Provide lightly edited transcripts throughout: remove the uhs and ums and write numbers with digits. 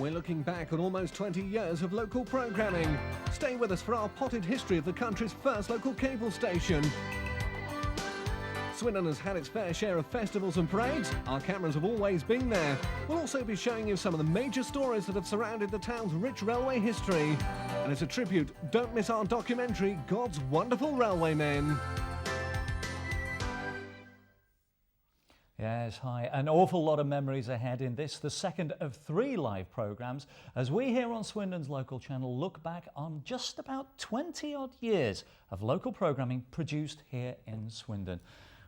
We're looking back on almost 20 years of local programming. Stay with us for our potted history of the country's first local cable station. Swindon has had its fair share of festivals and parades. Our cameras have always been there. We'll also be showing you some of the major stories that have surrounded the town's rich railway history. And as a tribute, don't miss our documentary, God's Wonderful Railwaymen. Yes, hi. An awful lot of memories ahead in this, the second of 3 live programmes, as we here on Swindon's local channel look back on just about 20-odd years of local programming produced here in Swindon.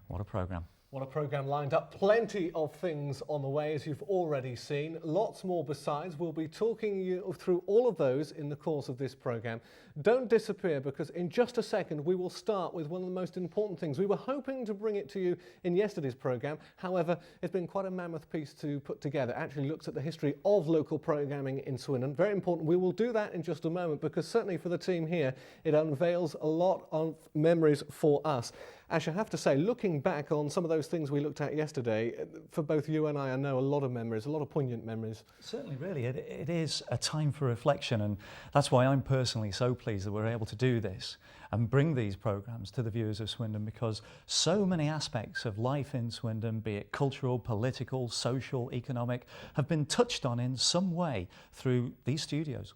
What a programme. What a programme lined up. Plenty of things on the way, as you've already seen. Lots more besides. We'll be talking you through all of those in the course of this programme. Don't disappear, because in just a second we will start with one of the most important things. We were hoping to bring it to you in yesterday's programme. However, it's been quite a mammoth piece to put together. It actually looks at the history of local programming in Swindon. Very important. We will do that in just a moment, because certainly for the team here, it unveils a lot of memories for us. Ash, I have to say, looking back on some of those things we looked at yesterday, for both you and I know a lot of memories, a lot of poignant memories. Certainly, really. It is a time for reflection, and that's why I'm personally so pleased that we're able to do this and bring these programmes to the viewers of Swindon, because so many aspects of life in Swindon, be it cultural, political, social, economic, have been touched on in some way through these studios.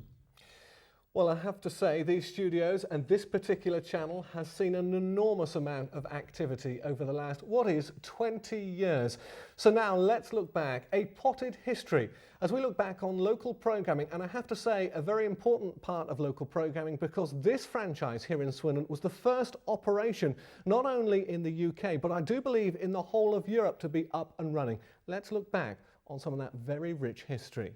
Well, I have to say, these studios and this particular channel has seen an enormous amount of activity over the last, 20 years. So now let's look back, a potted history, as we look back on local programming. And I have to say, a very important part of local programming, because this franchise here in Swindon was the first operation, not only in the UK, but I do believe in the whole of Europe, to be up and running. Let's look back on some of that very rich history.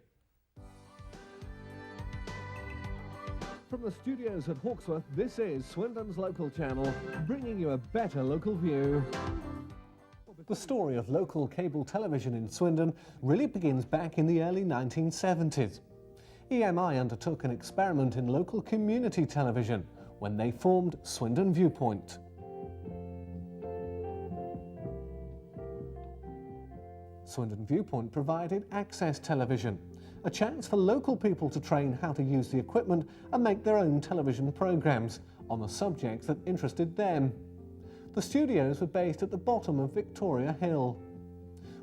From the studios at Hawksworth, this is Swindon's local channel, bringing you a better local view. The story of local cable television in Swindon really begins back in the early 1970s. EMI undertook an experiment in local community television when they formed Swindon Viewpoint. Swindon Viewpoint provided access television, a chance for local people to train how to use the equipment and make their own television programmes on the subjects that interested them. The studios were based at the bottom of Victoria Hill.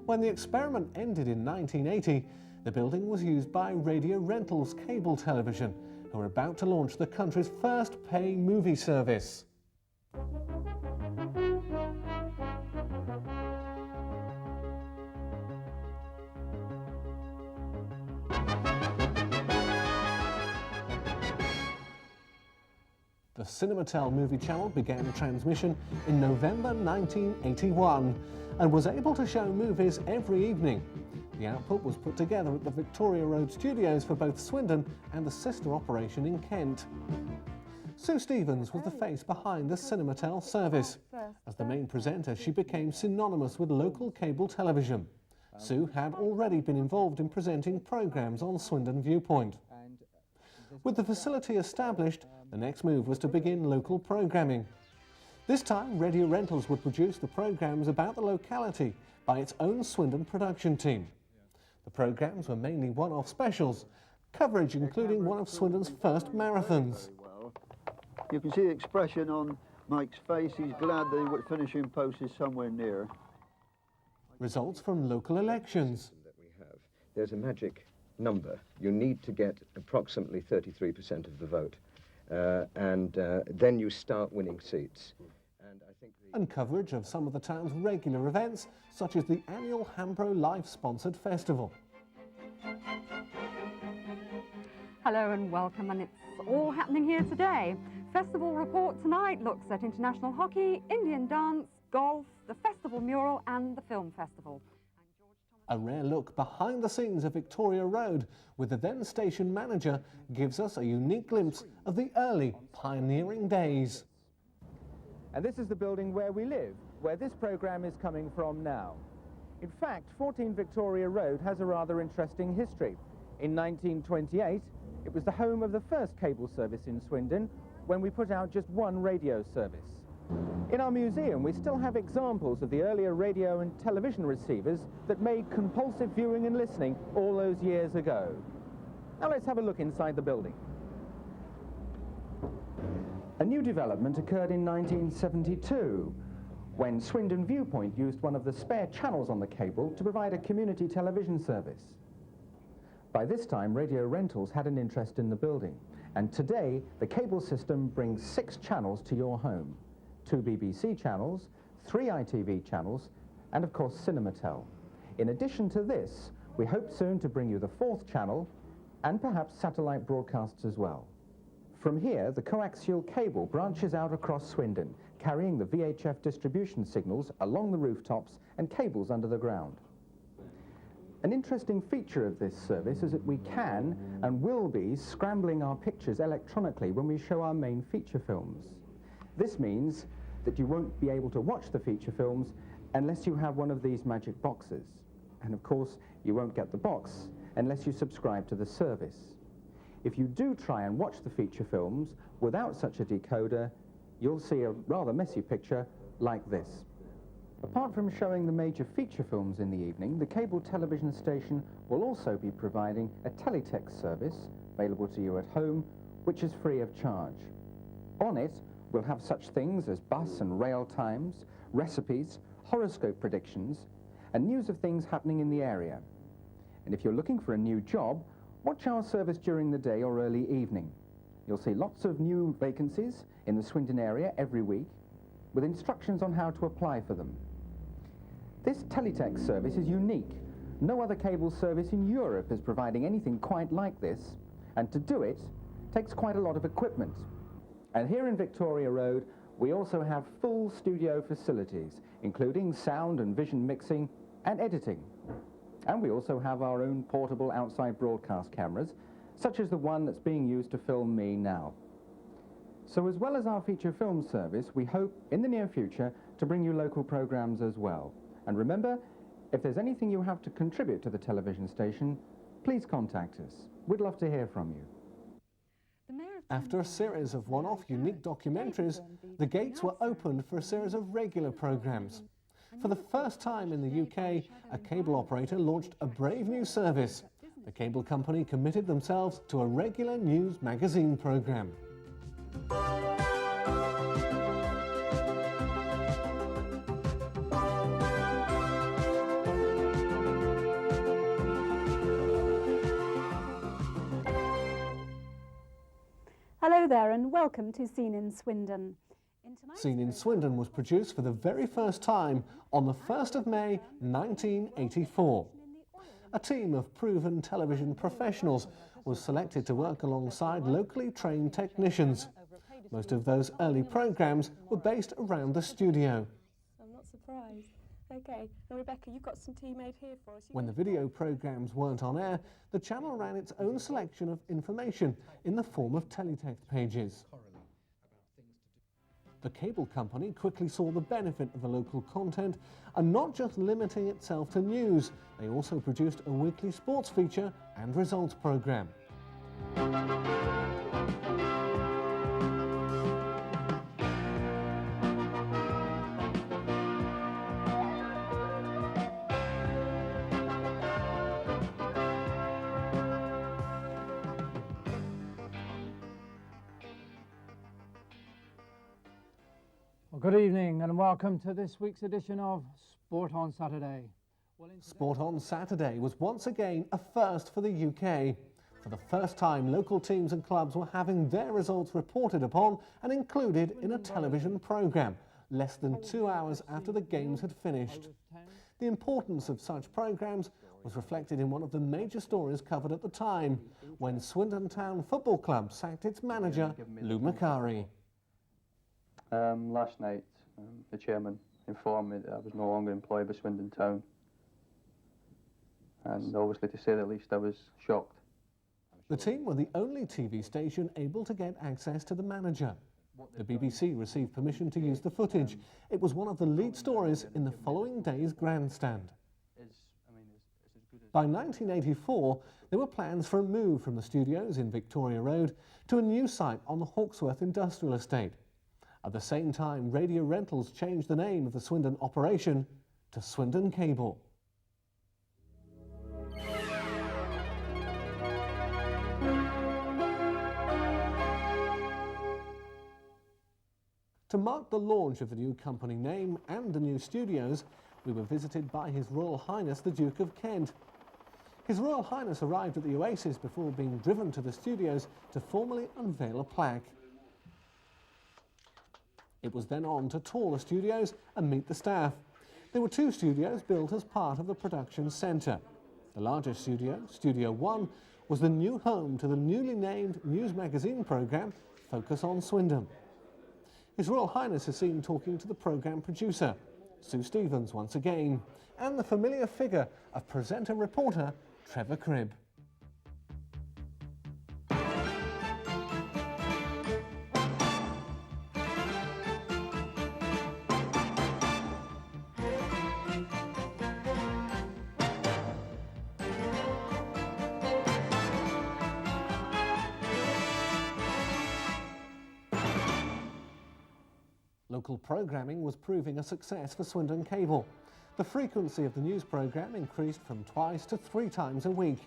When the experiment ended in 1980, the building was used by Radio Rentals Cable Television, who were about to launch the country's first pay movie service. The Cinematel movie channel began transmission in November 1981 and was able to show movies every evening. The output was put together at the Victoria Road studios for both Swindon and the sister operation in Kent. Sue Stevens was the face behind the Cinematel service. As the main presenter, she became synonymous with local cable television. Sue had already been involved in presenting programmes on Swindon Viewpoint. With the facility established, the next move was to begin local programming. This time, Radio Rentals would produce the programmes about the locality by its own Swindon production team. The programmes were mainly one-off specials, coverage including one of Swindon's first marathons. You can see the expression on Mike's face. He's glad the finishing post is somewhere near. Results from local elections. There's a magic number. You need to get approximately 33% of the vote. And then you start winning seats. And coverage of some of the town's regular events, such as the annual Hambro Life-sponsored festival. Hello and welcome, and it's all happening here today. Festival report tonight looks at international hockey, Indian dance, golf, the festival mural and the film festival. A rare look behind the scenes of Victoria Road with the then station manager gives us a unique glimpse of the early pioneering days. And this is the building where we live, where this programme is coming from now. In fact, 14 Victoria Road has a rather interesting history. In 1928, it was the home of the first cable service in Swindon, when we put out just one radio service. In our museum, we still have examples of the earlier radio and television receivers that made compulsive viewing and listening all those years ago. Now let's have a look inside the building. A new development occurred in 1972 when Swindon Viewpoint used one of the spare channels on the cable to provide a community television service. By this time, Radio Rentals had an interest in the building, and today the cable system brings 6 channels to your home. 2 BBC channels, 3 ITV channels, and of course Cinematel. In addition to this, we hope soon to bring you the 4th channel and perhaps satellite broadcasts as well. From here, the coaxial cable branches out across Swindon, carrying the VHF distribution signals along the rooftops and cables under the ground. An interesting feature of this service is that we can and will be scrambling our pictures electronically when we show our main feature films. This means that you won't be able to watch the feature films unless you have one of these magic boxes. And of course, you won't get the box unless you subscribe to the service. If you do try and watch the feature films without such a decoder, you'll see a rather messy picture like this. Apart from showing the major feature films in the evening, the cable television station will also be providing a teletext service available to you at home, which is free of charge. On it, we'll have such things as bus and rail times, recipes, horoscope predictions, and news of things happening in the area. And if you're looking for a new job, watch our service during the day or early evening. You'll see lots of new vacancies in the Swindon area every week, with instructions on how to apply for them. This teletext service is unique. No other cable service in Europe is providing anything quite like this, and to do it takes quite a lot of equipment. And here in Victoria Road, we also have full studio facilities, including sound and vision mixing and editing. And we also have our own portable outside broadcast cameras, such as the one that's being used to film me now. So as well as our feature film service, we hope in the near future to bring you local programs as well. And remember, if there's anything you have to contribute to the television station, please contact us. We'd love to hear from you. After a series of one-off unique documentaries, the gates were opened for a series of regular programmes. For the first time in the UK, a cable operator launched a brave new service. The cable company committed themselves to a regular news magazine programme. Hello there and welcome to Scene in Swindon. Scene in Swindon was produced for the very first time on the 1st of May 1984. A team of proven television professionals was selected to work alongside locally trained technicians. Most of those early programmes were based around the studio. I'm not surprised. Okay, now Rebecca, you've got some tea made here for us. When the video programmes weren't on air, the channel ran its own selection of information in the form of teletext pages. The cable company quickly saw the benefit of the local content and not just limiting itself to news. They also produced a weekly sports feature and results programme. Well, good evening and welcome to this week's edition of Sport on Saturday. Sport on Saturday was once again a first for the UK. For the first time, local teams and clubs were having their results reported upon and included in a television programme, less than 2 hours after the games had finished. The importance of such programmes was reflected in one of the major stories covered at the time, when Swindon Town Football Club sacked its manager, Lou Macari. Last night, the chairman informed me that I was no longer employed by Swindon Town. And obviously, to say the least, I was shocked. The team were the only TV station able to get access to the manager. The BBC received permission to use the footage. It was one of the lead stories in the following day's grandstand. By 1984, there were plans for a move from the studios in Victoria Road to a new site on the Hawksworth Industrial Estate. At the same time, Radio Rentals changed the name of the Swindon operation to Swindon Cable. To mark the launch of the new company name and the new studios, we were visited by His Royal Highness the Duke of Kent. His Royal Highness arrived at the Oasis before being driven to the studios to formally unveil a plaque. It was then on to tour the studios and meet the staff. There were 2 studios built as part of the production centre. The largest studio, Studio 1, was the new home to the newly named news magazine programme, Focus on Swindon. His Royal Highness is seen talking to the programme producer, Sue Stevens once again, and the familiar figure of presenter-reporter Trevor Cribb. Local programming was proving a success for Swindon Cable. The frequency of the news programme increased from 2 to 3 times a week.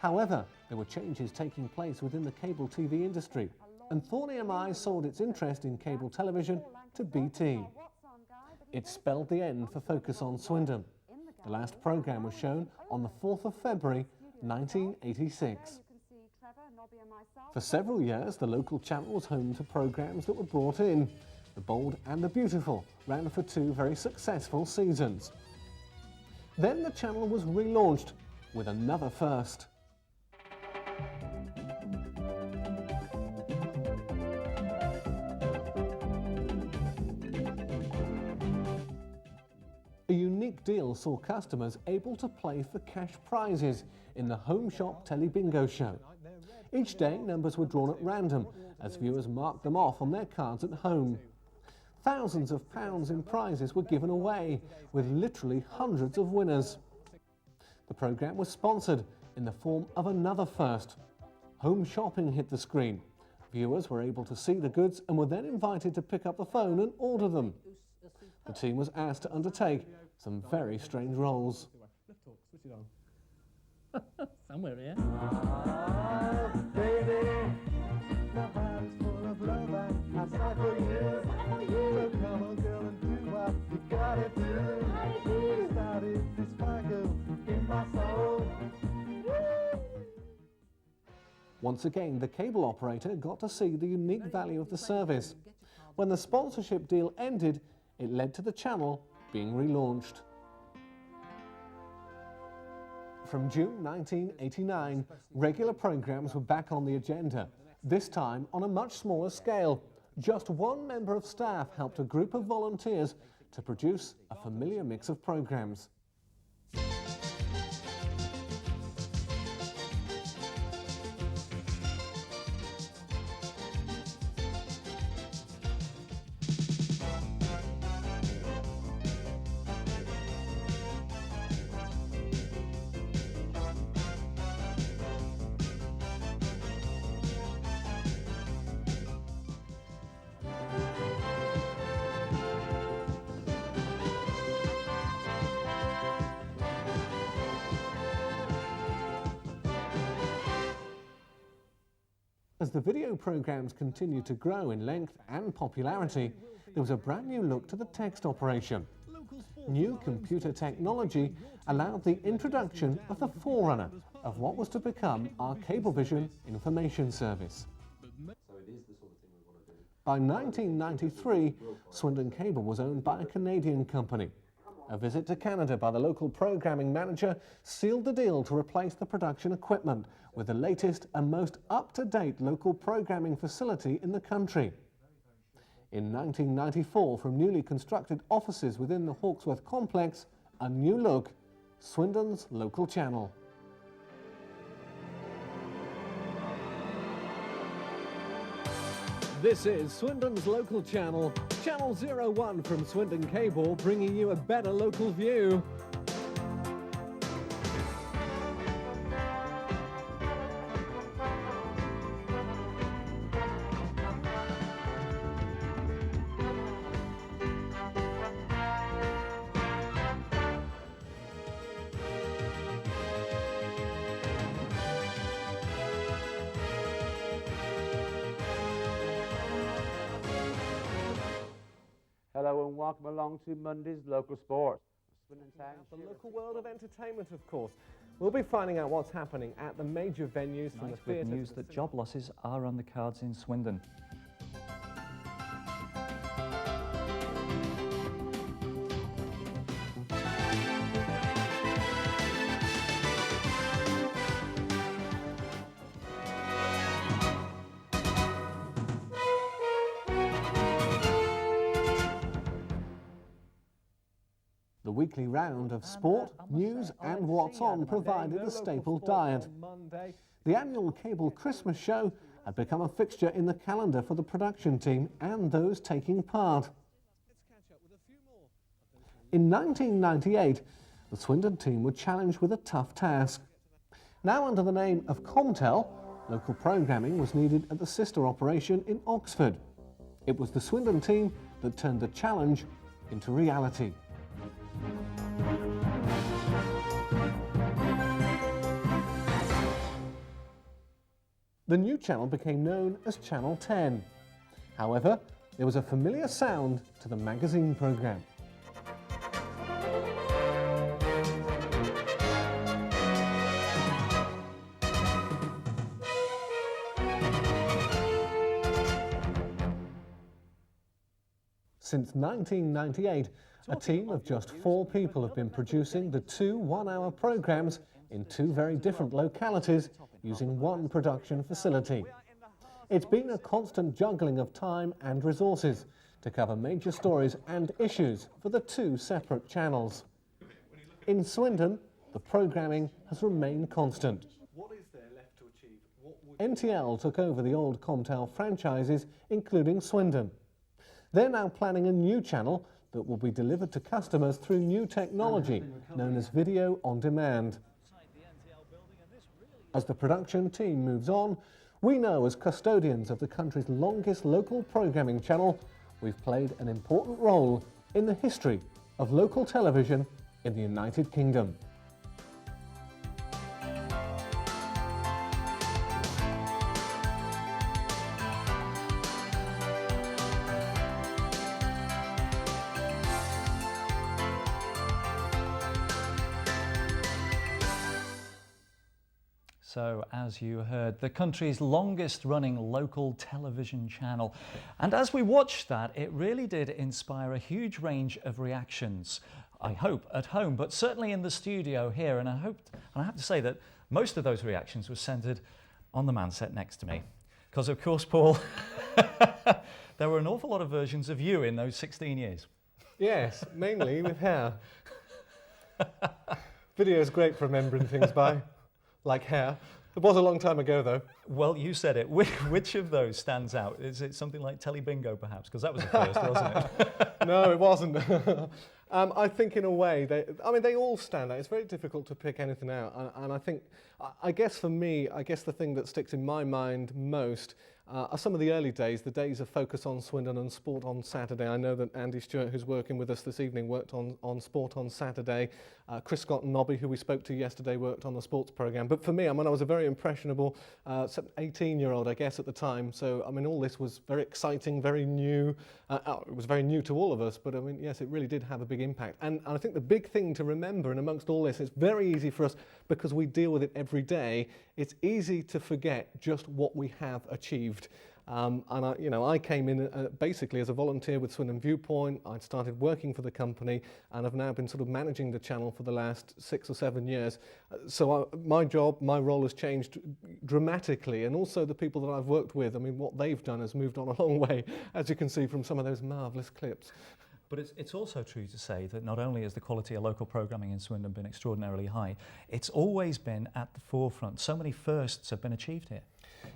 However, there were changes taking place within the cable TV industry, and Thorny MI sold its interest in cable television to BT. It spelled the end for Focus on Swindon. The last programme was shown on the 4th of February 1986. For several years, the local channel was home to programmes that were brought in. The Bold and the Beautiful ran for 2 very successful seasons. Then the channel was relaunched with another first. A unique deal saw customers able to play for cash prizes in the Home Shop Telly Bingo show. Each day, numbers were drawn at random as viewers marked them off on their cards at home. Thousands of pounds in prizes were given away, with literally hundreds of winners. The programme was sponsored in the form of another first. Home shopping hit the screen. Viewers were able to see the goods and were then invited to pick up the phone and order them. The team was asked to undertake some very strange roles. Somewhere here. Once again, the cable operator got to see the unique value of the service. When the sponsorship deal ended, it led to the channel being relaunched. From June 1989, regular programmes were back on the agenda, this time on a much smaller scale. Just 1 member of staff helped a group of volunteers to produce a familiar mix of programmes. As the video programmes continued to grow in length and popularity, there was a brand new look to the text operation. New computer technology allowed the introduction of the forerunner of what was to become our Cablevision information service. By 1993, Swindon Cable was owned by a Canadian company. A visit to Canada by the local programming manager sealed the deal to replace the production equipment with the latest and most up-to-date local programming facility in the country. In 1994, from newly constructed offices within the Hawksworth complex, a new look, Swindon's local channel. This is Swindon's local channel, Channel 01 from Swindon Cable, bringing you a better local view. Hello and welcome along to Monday's Local Sports. The local world of entertainment, of course. We'll be finding out what's happening at the major venues from the With theatre. news that job losses are on the cards in Swindon. The weekly round of sport, news and what's on provided a staple diet. The annual cable Christmas show had become a fixture in the calendar for the production team and those taking part. In 1998, the Swindon team were challenged with a tough task. Now under the name of Comtel, local programming was needed at the sister operation in Oxford. It was the Swindon team that turned the challenge into reality. The new channel became known as Channel 10. However, there was a familiar sound to the magazine programme. Since 1998, a team of just 4 people have been producing the 2 one-hour programmes in 2 very different localities using one production facility. It's been a constant juggling of time and resources to cover major stories and issues for the 2 separate channels. In Swindon, the programming has remained constant. What is there left to achieve? NTL took over the old Comtel franchises, including Swindon. They're now planning a new channel that will be delivered to customers through new technology known as video on demand. As the production team moves on, we know as custodians of the country's longest local programming channel, we've played an important role in the history of local television in the United Kingdom. So, as you heard, the country's longest running local television channel. And as we watched that, it really did inspire a huge range of reactions. I hope at home, but certainly in the studio here. And I have to say that most of those reactions were centered on the man set next to me. Because of course, Paul, there were an awful lot of versions of you in those 16 years. Yes, mainly with hair. Video is great for remembering things by. Like hair. It was a long time ago, though. Well, you said it. Which of those stands out? Is it something like Telly Bingo, perhaps? Because that was the first, wasn't it? No, it wasn't. I think in a way, they all stand out. It's very difficult to pick anything out. And I guess for me, the thing that sticks in my mind most are some of the early days, the days of Focus on Swindon and Sport on Saturday. I know that Andy Stewart, who's working with us this evening, worked on Sport on Saturday. Chris Scott and Nobby, who we spoke to yesterday, worked on the sports programme. But for me, I was a very impressionable 18-year-old, I guess, at the time. So, all this was very exciting, very new. It was very new to all of us, but yes, it really did have a big impact. And I think the big thing to remember, and amongst all this, it's very easy for us because we deal with it every day. It's easy to forget just what we have achieved. I came in basically as a volunteer with Swindon Viewpoint. I'd started working for the company and have now been sort of managing the channel for the last 6 or 7 years. My role has changed dramatically, and also the people that I've worked with, what they've done has moved on a long way, as you can see from some of those marvellous clips. But it's also true to say that not only has the quality of local programming in Swindon been extraordinarily high, it's always been at the forefront. So many firsts have been achieved here.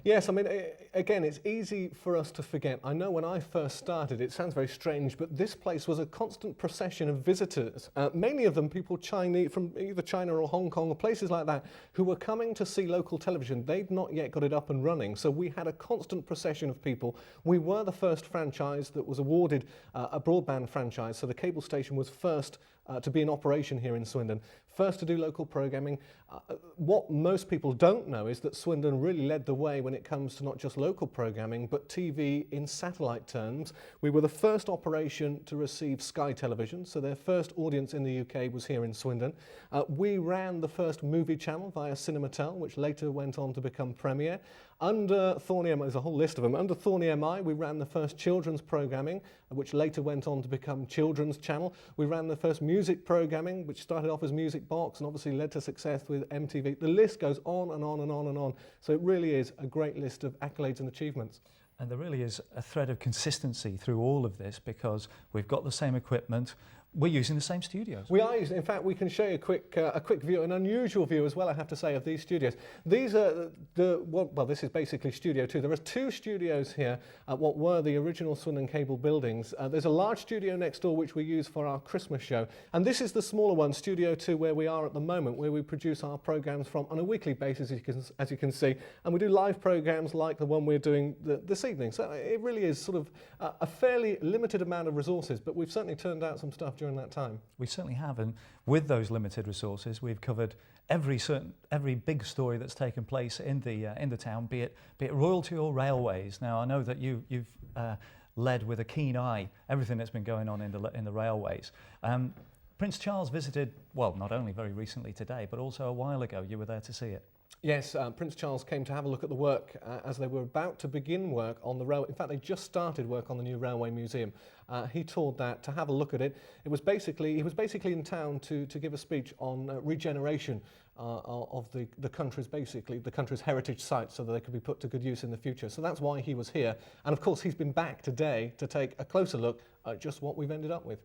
Yes, again, it's easy for us to forget. I know when I first started, it sounds very strange, but this place was a constant procession of visitors, many of them people from either China or Hong Kong or places like that, who were coming to see local television. They'd not yet got it up and running, so we had a constant procession of people. We were the first franchise that was awarded a broadband franchise, so the cable station was first to be in operation here in Swindon. First to do local programming. What most people don't know is that Swindon really led the way when it comes to not just local programming, but TV in satellite terms. We were the first operation to receive Sky Television, so their first audience in the UK was here in Swindon. We ran the first movie channel via Cinematel, which later went on to become Premier. Under Thorny MI, there's a whole list of them. Under Thorny MI, we ran the first children's programming, which later went on to become Children's Channel. We ran the first music programming, which started off as Music Box and obviously led to success with MTV. The list goes on and on and on and on. So it really is a great list of accolades and achievements. And there really is a thread of consistency through all of this because we've got the same equipment. We're using the same studios. We are using, in fact, we can show you a quick view, an unusual view as well, I have to say, of these studios. These are well, this is basically Studio 2. There are 2 studios here at what were the original Swindon Cable buildings. There's a large studio next door which we use for our Christmas show. And this is the smaller one, Studio 2, where we are at the moment, where we produce our programmes from on a weekly basis, as you can see. And we do live programmes like the one we're doing this evening. So it really is sort of a fairly limited amount of resources, but we've certainly turned out some stuff during that time. We certainly have, and with those limited resources, we've covered every big story that's taken place in the town, be it royalty or railways. Now, I know that you've led with a keen eye everything that's been going on in the railways. Prince Charles visited, well, not only very recently today, but also a while ago. You were there to see it. Yes, Prince Charles came to have a look at the work as they were about to begin work on the railway. In fact, they just started work on the new railway museum. He toured that to have a look at it. He was basically in town to give a speech on regeneration of the country's heritage sites, so that they could be put to good use in the future. So that's why he was here. And of course, he's been back today to take a closer look at just what we've ended up with.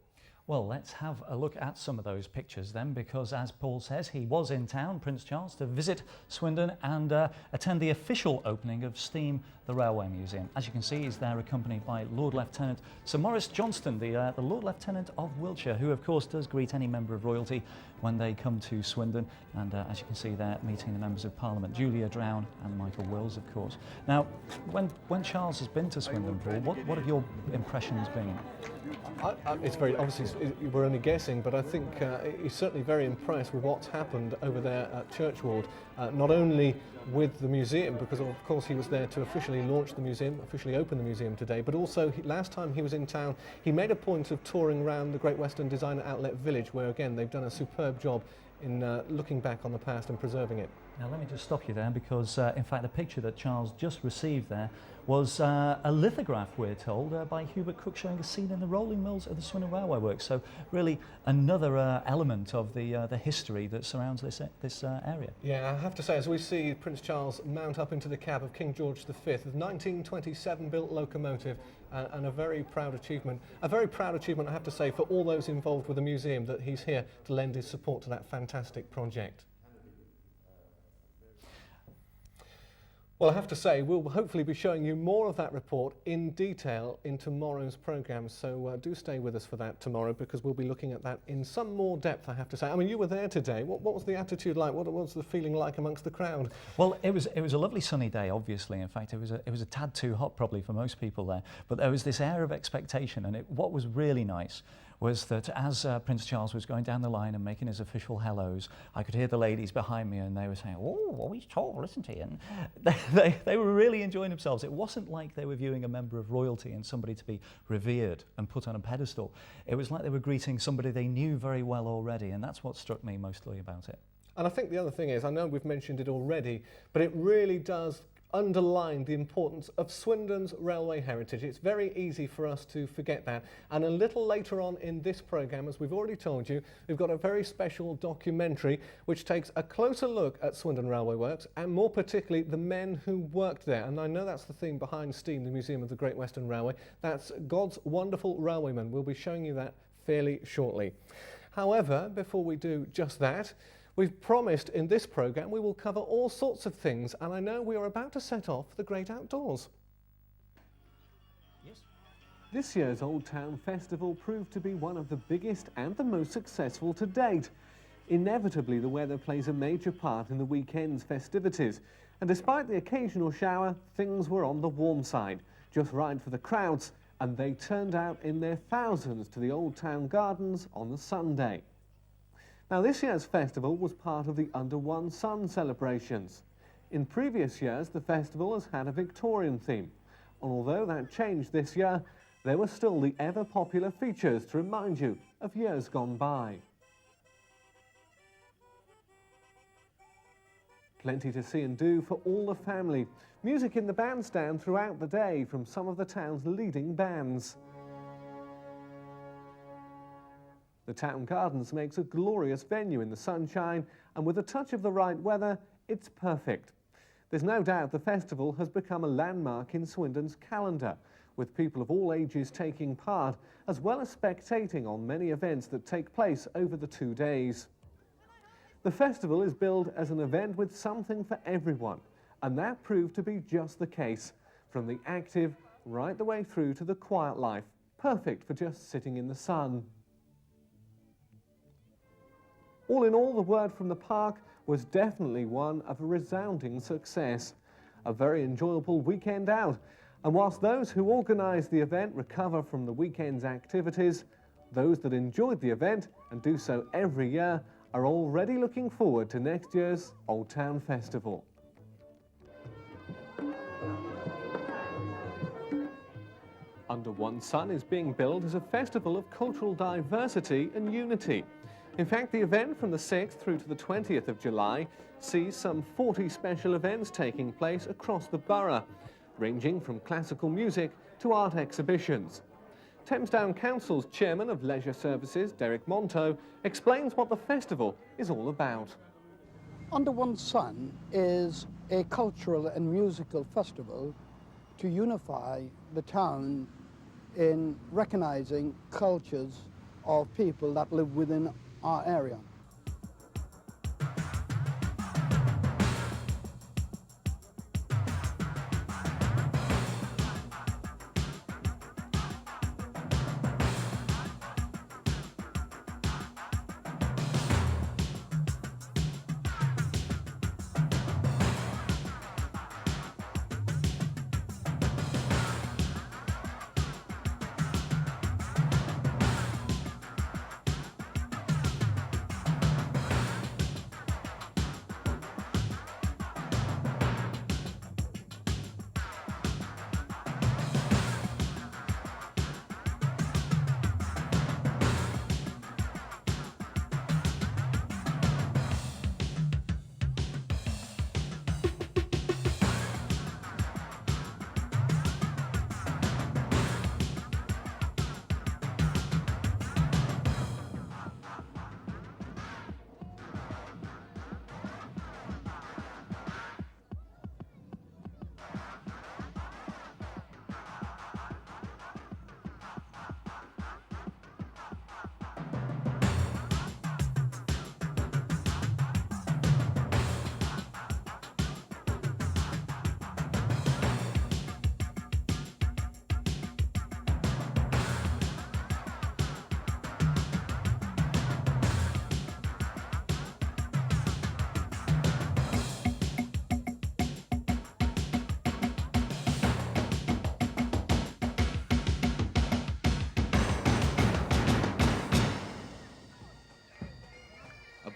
Well, let's have a look at some of those pictures then, because as Paul says, he was in town, Prince Charles, to visit Swindon and attend the official opening of STEAM, the Railway Museum. As you can see, he's there accompanied by Lord Lieutenant Sir Maurice Johnston, the Lord Lieutenant of Wiltshire, who of course does greet any member of royalty when they come to Swindon. And as you can see there, meeting the members of Parliament, Julia Drown and Michael Wills, of course. Now, when Charles has been to Swindon, Paul, what have your impressions been? It's very obviously, we're only guessing, but I think he's certainly very impressed with what's happened over there at Churchward, not only with the museum, because of course he was there to officially launch the museum, officially open the museum today, but also last time he was in town, he made a point of touring around the Great Western Designer Outlet Village, where again they've done a superb job in looking back on the past and preserving it. Now let me just stop you there, because in fact the picture that Charles just received there was a lithograph, we're told, by Hubert Cook, showing a scene in the rolling mills of the Swindon Railway Works. So really another element of the history that surrounds this area. Yeah, I have to say, as we see Prince Charles mount up into the cab of King George V, the 1927 built locomotive, and a very proud achievement. A very proud achievement, I have to say, for all those involved with the museum, that he's here to lend his support to that fantastic project. Well, I have to say, we'll hopefully be showing you more of that report in detail in tomorrow's programme, so do stay with us for that tomorrow, because we'll be looking at that in some more depth, I have to say. I mean, you were there today. What was the attitude like? What was the feeling like amongst the crowd? Well, it was a lovely sunny day, obviously. In fact, it was a tad too hot probably for most people there, but there was this air of expectation, and what was really nice was that as Prince Charles was going down the line and making his official hellos, I could hear the ladies behind me, and they were saying, "Oh, he's tall, isn't he?" And they were really enjoying themselves. It wasn't like they were viewing a member of royalty and somebody to be revered and put on a pedestal. It was like they were greeting somebody they knew very well already, and that's what struck me mostly about it. And I think the other thing is, I know we've mentioned it already, but it really does underline the importance of Swindon's railway heritage. It's very easy for us to forget that. And a little later on in this programme, as we've already told you, we've got a very special documentary which takes a closer look at Swindon Railway Works, and more particularly the men who worked there. And I know that's the theme behind STEAM, the Museum of the Great Western Railway. That's God's Wonderful Railwaymen. We'll be showing you that fairly shortly. However, before we do just that, we've promised in this programme we will cover all sorts of things, and I know we are about to set off the great outdoors. Yes. This year's Old Town Festival proved to be one of the biggest and the most successful to date. Inevitably, the weather plays a major part in the weekend's festivities, and despite the occasional shower, things were on the warm side, just right for the crowds and they turned out in their thousands to the Old Town Gardens on the Sunday. Now, this year's festival was part of the Under One Sun celebrations. In previous years, the festival has had a Victorian theme, and although that changed this year, there were still the ever-popular features to remind you of years gone by. Plenty to see and do for all the family. Music in the bandstand throughout the day from some of the town's leading bands. The Town Gardens makes a glorious venue in the sunshine, and with a touch of the right weather, it's perfect. There's no doubt the festival has become a landmark in Swindon's calendar, with people of all ages taking part, as well as spectating on many events that take place over the 2 days. The festival is billed as an event with something for everyone, and that proved to be just the case, from the active right the way through to the quiet life, perfect for just sitting in the sun. All in all, the word from the park was definitely one of a resounding success. A very enjoyable weekend out, and whilst those who organised the event recover from the weekend's activities, those that enjoyed the event and do so every year are already looking forward to next year's Old Town Festival. Under One Sun is being billed as a festival of cultural diversity and unity. In fact, the event from the 6th through to the 20th of July sees some 40 special events taking place across the borough, ranging from classical music to art exhibitions. Thames Down Council's Chairman of Leisure Services, Derek Monto, explains what the festival is all about. Under One Sun is a cultural and musical festival to unify the town in recognising cultures of people that live within our area.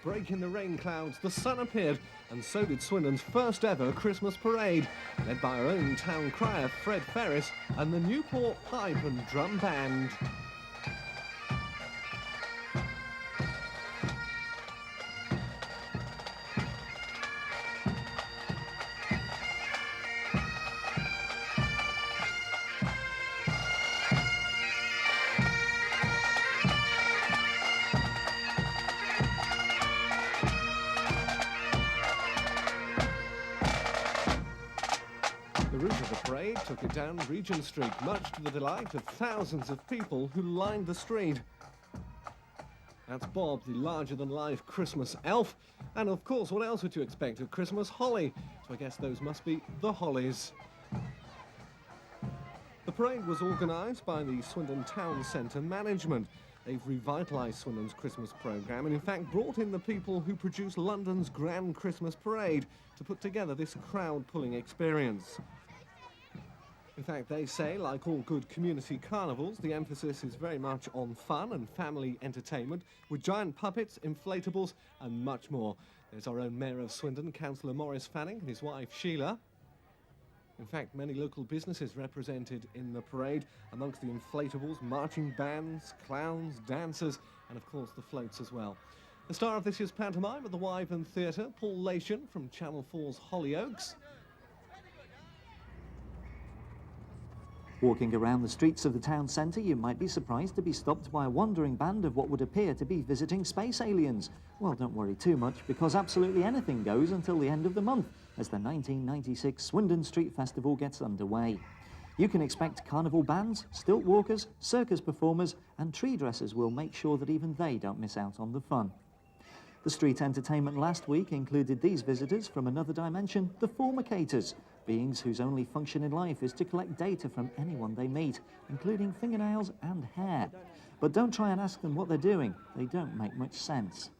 Break in the rain clouds, the sun appeared, and so did Swindon's first ever Christmas parade, led by our own town crier Fred Ferris and the Newport Pipe and Drum Band. The route of the parade took it down Regent Street, much to the delight of thousands of people who lined the street. That's Bob, the larger-than-life Christmas elf. And of course, what else would you expect of Christmas? Holly. So I guess those must be the Hollies. The parade was organised by the Swindon Town Centre Management. They've revitalised Swindon's Christmas programme and in fact brought in the people who produce London's Grand Christmas Parade to put together this crowd-pulling experience. In In fact, they say, like all good community carnivals, the emphasis is very much on fun and family entertainment, with giant puppets, inflatables and much more. There's our own Mayor of Swindon, Councillor Maurice Fanning, and his wife Sheila. In fact, many local businesses represented in the parade, amongst the inflatables, marching bands, clowns, dancers, and of course the floats as well. The star of this year's pantomime at the Wyvern Theatre, Paul Lation from Channel 4's Hollyoaks. Walking around the streets of the town centre, you might be surprised to be stopped by a wandering band of what would appear to be visiting space aliens. Well, don't worry too much, because absolutely anything goes until the end of the month, as the 1996 Swindon Street Festival gets underway. You can expect carnival bands, stilt walkers, circus performers, and tree dressers will make sure that even they don't miss out on the fun. The street entertainment last week included these visitors from another dimension, the Formicators, beings whose only function in life is to collect data from anyone they meet, including fingernails and hair. But don't try and ask them what they're doing. They don't make much sense.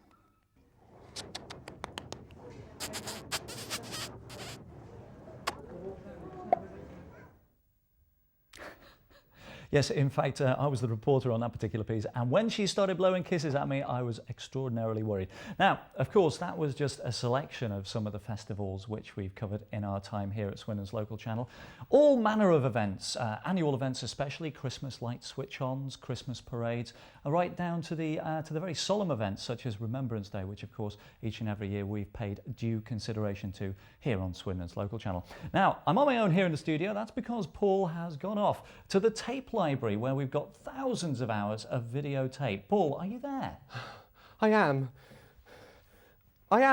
Yes, in fact, I was the reporter on that particular piece, and when she started blowing kisses at me, I was extraordinarily worried. Now, of course, that was just a selection of some of the festivals which we've covered in our time here at Swindon's local channel. All manner of events, annual events especially, Christmas light switch-ons, Christmas parades, right down to the very solemn events such as Remembrance Day, which of course each and every year we've paid due consideration to here on Swindon's local channel. Now, I'm on my own here in the studio. That's because Paul has gone off to the tape library where we've got thousands of hours of videotape. Paul, are you there? I am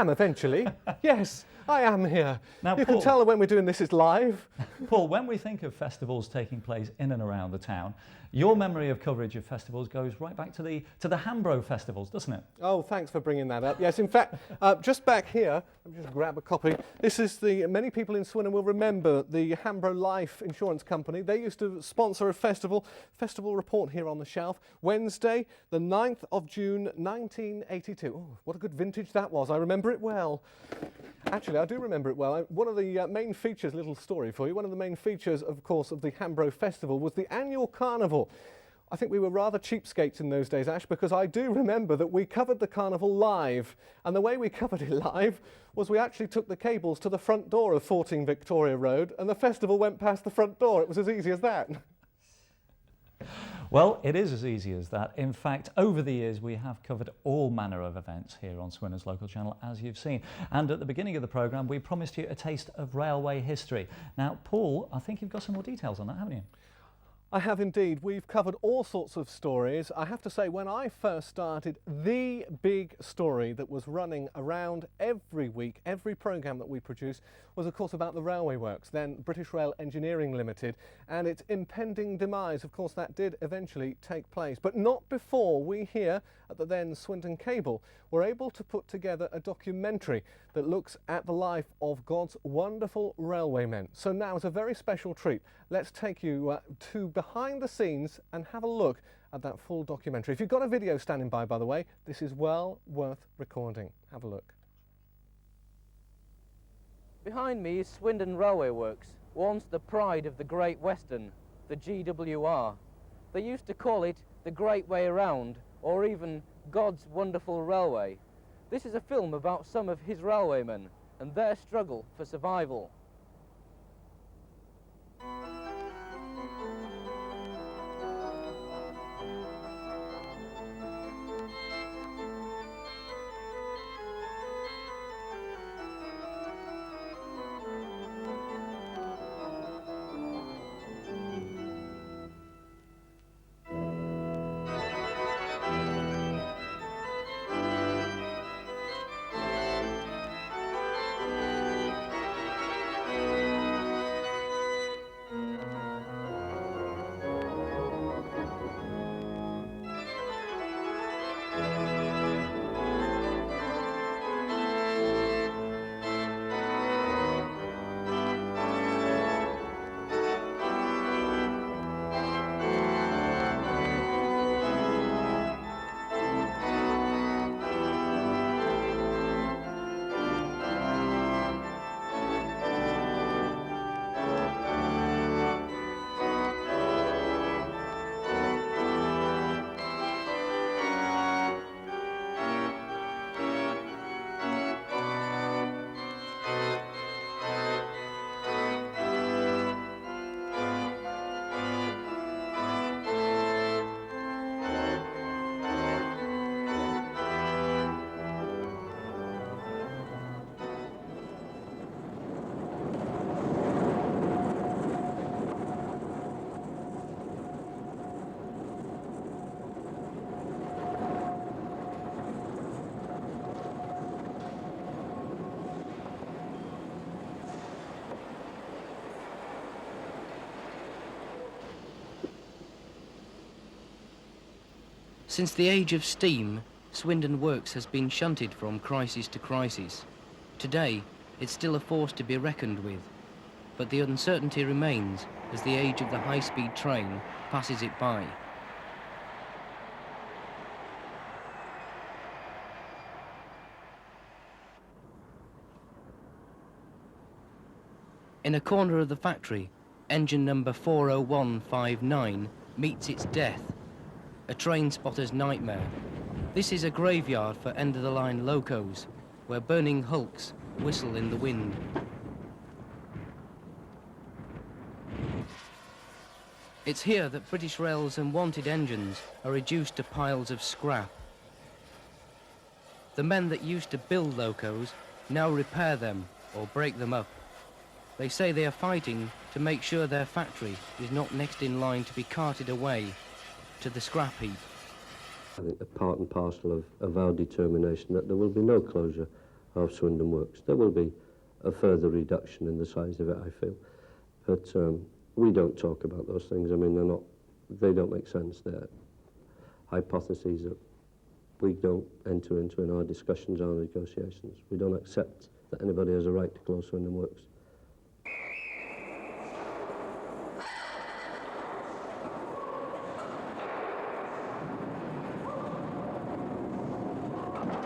eventually. Yes, I am here. Now, you Paul, can tell that when we're doing this is live. Paul, when we think of festivals taking place in and around the town, your memory of coverage of festivals goes right back to the Hambro festivals, doesn't it? Oh, thanks for bringing that up. Yes, in fact, just back here, let me just grab a copy. This is many people in Swindon will remember the Hambro Life Insurance Company. They used to sponsor a festival report here on the shelf, Wednesday, the 9th of June, 1982. Oh, what a good vintage that was. I remember it well. Actually, I do remember it well. One of the main features, little story for you, one of the main features, of course, of the Hambro Festival was the annual carnival. I think we were rather cheapskates in those days, Ash, because I do remember that we covered the carnival live. And the way we covered it live was we actually took the cables to the front door of 14 Victoria Road, and the festival went past the front door. It was as easy as that. Well, it is as easy as that. In fact, over the years, we have covered all manner of events here on Swindon's local channel, as you've seen. And at the beginning of the programme, we promised you a taste of railway history. Now, Paul, I think you've got some more details on that, haven't you? I have indeed. We've covered all sorts of stories. I have to say, when I first started, the big story that was running around every week, every programme that we produced, was of course about the railway works, then British Rail Engineering Limited, and its impending demise. Of course, that did eventually take place, but not before we here at the then Swindon Cable were able to put together a documentary that looks at the life of God's wonderful railwaymen. So now, it's a very special treat. Let's take you to behind the scenes and have a look at that full documentary. If you've got a video standing by the way, this is well worth recording. Have a look. Behind me is Swindon Railway Works, once the pride of the Great Western, the GWR. They used to call it the Great Way Around, or even God's Wonderful Railway. This is a film about some of his railwaymen and their struggle for survival. Since the age of steam, Swindon Works has been shunted from crisis to crisis. Today, it's still a force to be reckoned with, but the uncertainty remains as the age of the high-speed train passes it by. In a corner of the factory, engine number 40159 meets its death, a train spotter's nightmare. This is a graveyard for end-of-the-line locos, where burning hulks whistle in the wind. It's here that British Rail's unwanted engines are reduced to piles of scrap. The men that used to build locos now repair them or break them up. They say they are fighting to make sure their factory is not next in line to be carted away to the scrap heap. I think a part and parcel of our determination that there will be no closure of Swindon Works. There will be a further reduction in the size of it, I feel. But we don't talk about those things. I mean, they don't make sense. They're hypotheses that we don't enter into in our discussions, our negotiations. We don't accept that anybody has a right to close Swindon Works.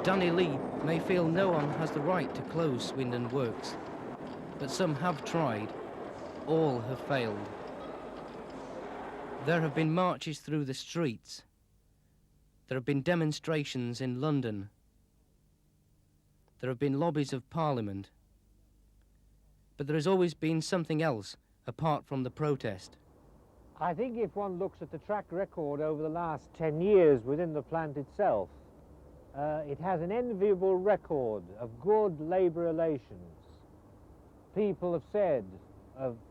Danny Lee may feel no one has the right to close Swindon Works, but some have tried. All have failed. There have been marches through the streets. There have been demonstrations in London. There have been lobbies of Parliament. But there has always been something else apart from the protest. I think if one looks at the track record over the last 10 years within the plant itself, it has an enviable record of good labour relations. People have said,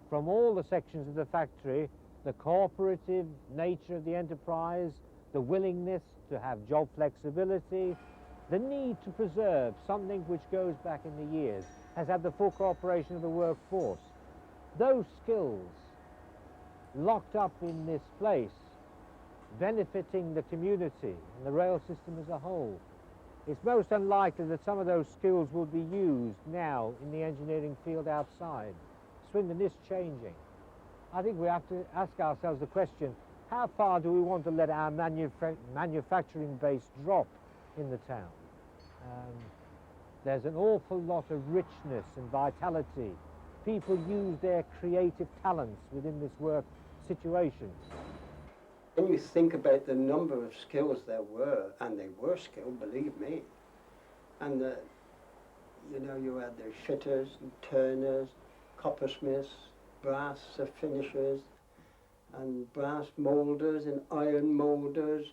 from all the sections of the factory, the cooperative nature of the enterprise, the willingness to have job flexibility, the need to preserve something which goes back in the years, has had the full cooperation of the workforce. Those skills locked up in this place, benefiting the community and the rail system as a whole. It's most unlikely that some of those skills will be used now in the engineering field outside. Swindon is changing. I think we have to ask ourselves the question, how far do we want to let our manufacturing base drop in the town? There's an awful lot of richness and vitality. People use their creative talents within this work situation. When you think about the number of skills there were, and they were skilled, believe me, and you had the shitters and turners, coppersmiths, brass finishers, and brass moulders and iron moulders,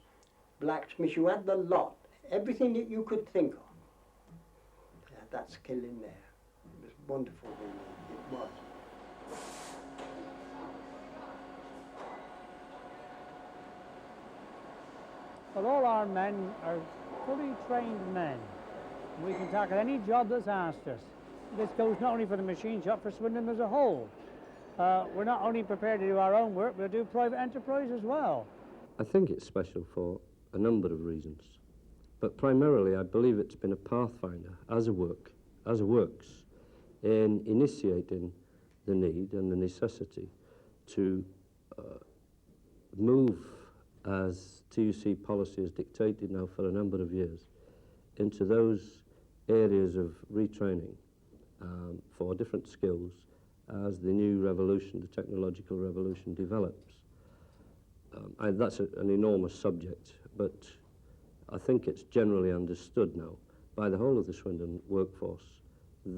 blacksmiths. You had the lot, everything that you could think of. They had that skill in there. It was wonderful, really. It was. Well, all our men are fully trained men. We can tackle any job that's asked us. This goes not only for the machine shop, for Swindon as a whole. We're not only prepared to do our own work, we'll do private enterprise as well. I think it's special for a number of reasons. But primarily, I believe it's been a pathfinder as a works in initiating the need and the necessity to move, as TUC policy has dictated now for a number of years, into those areas of retraining for different skills as the new revolution, the technological revolution, develops. That's an enormous subject, but I think it's generally understood now by the whole of the Swindon workforce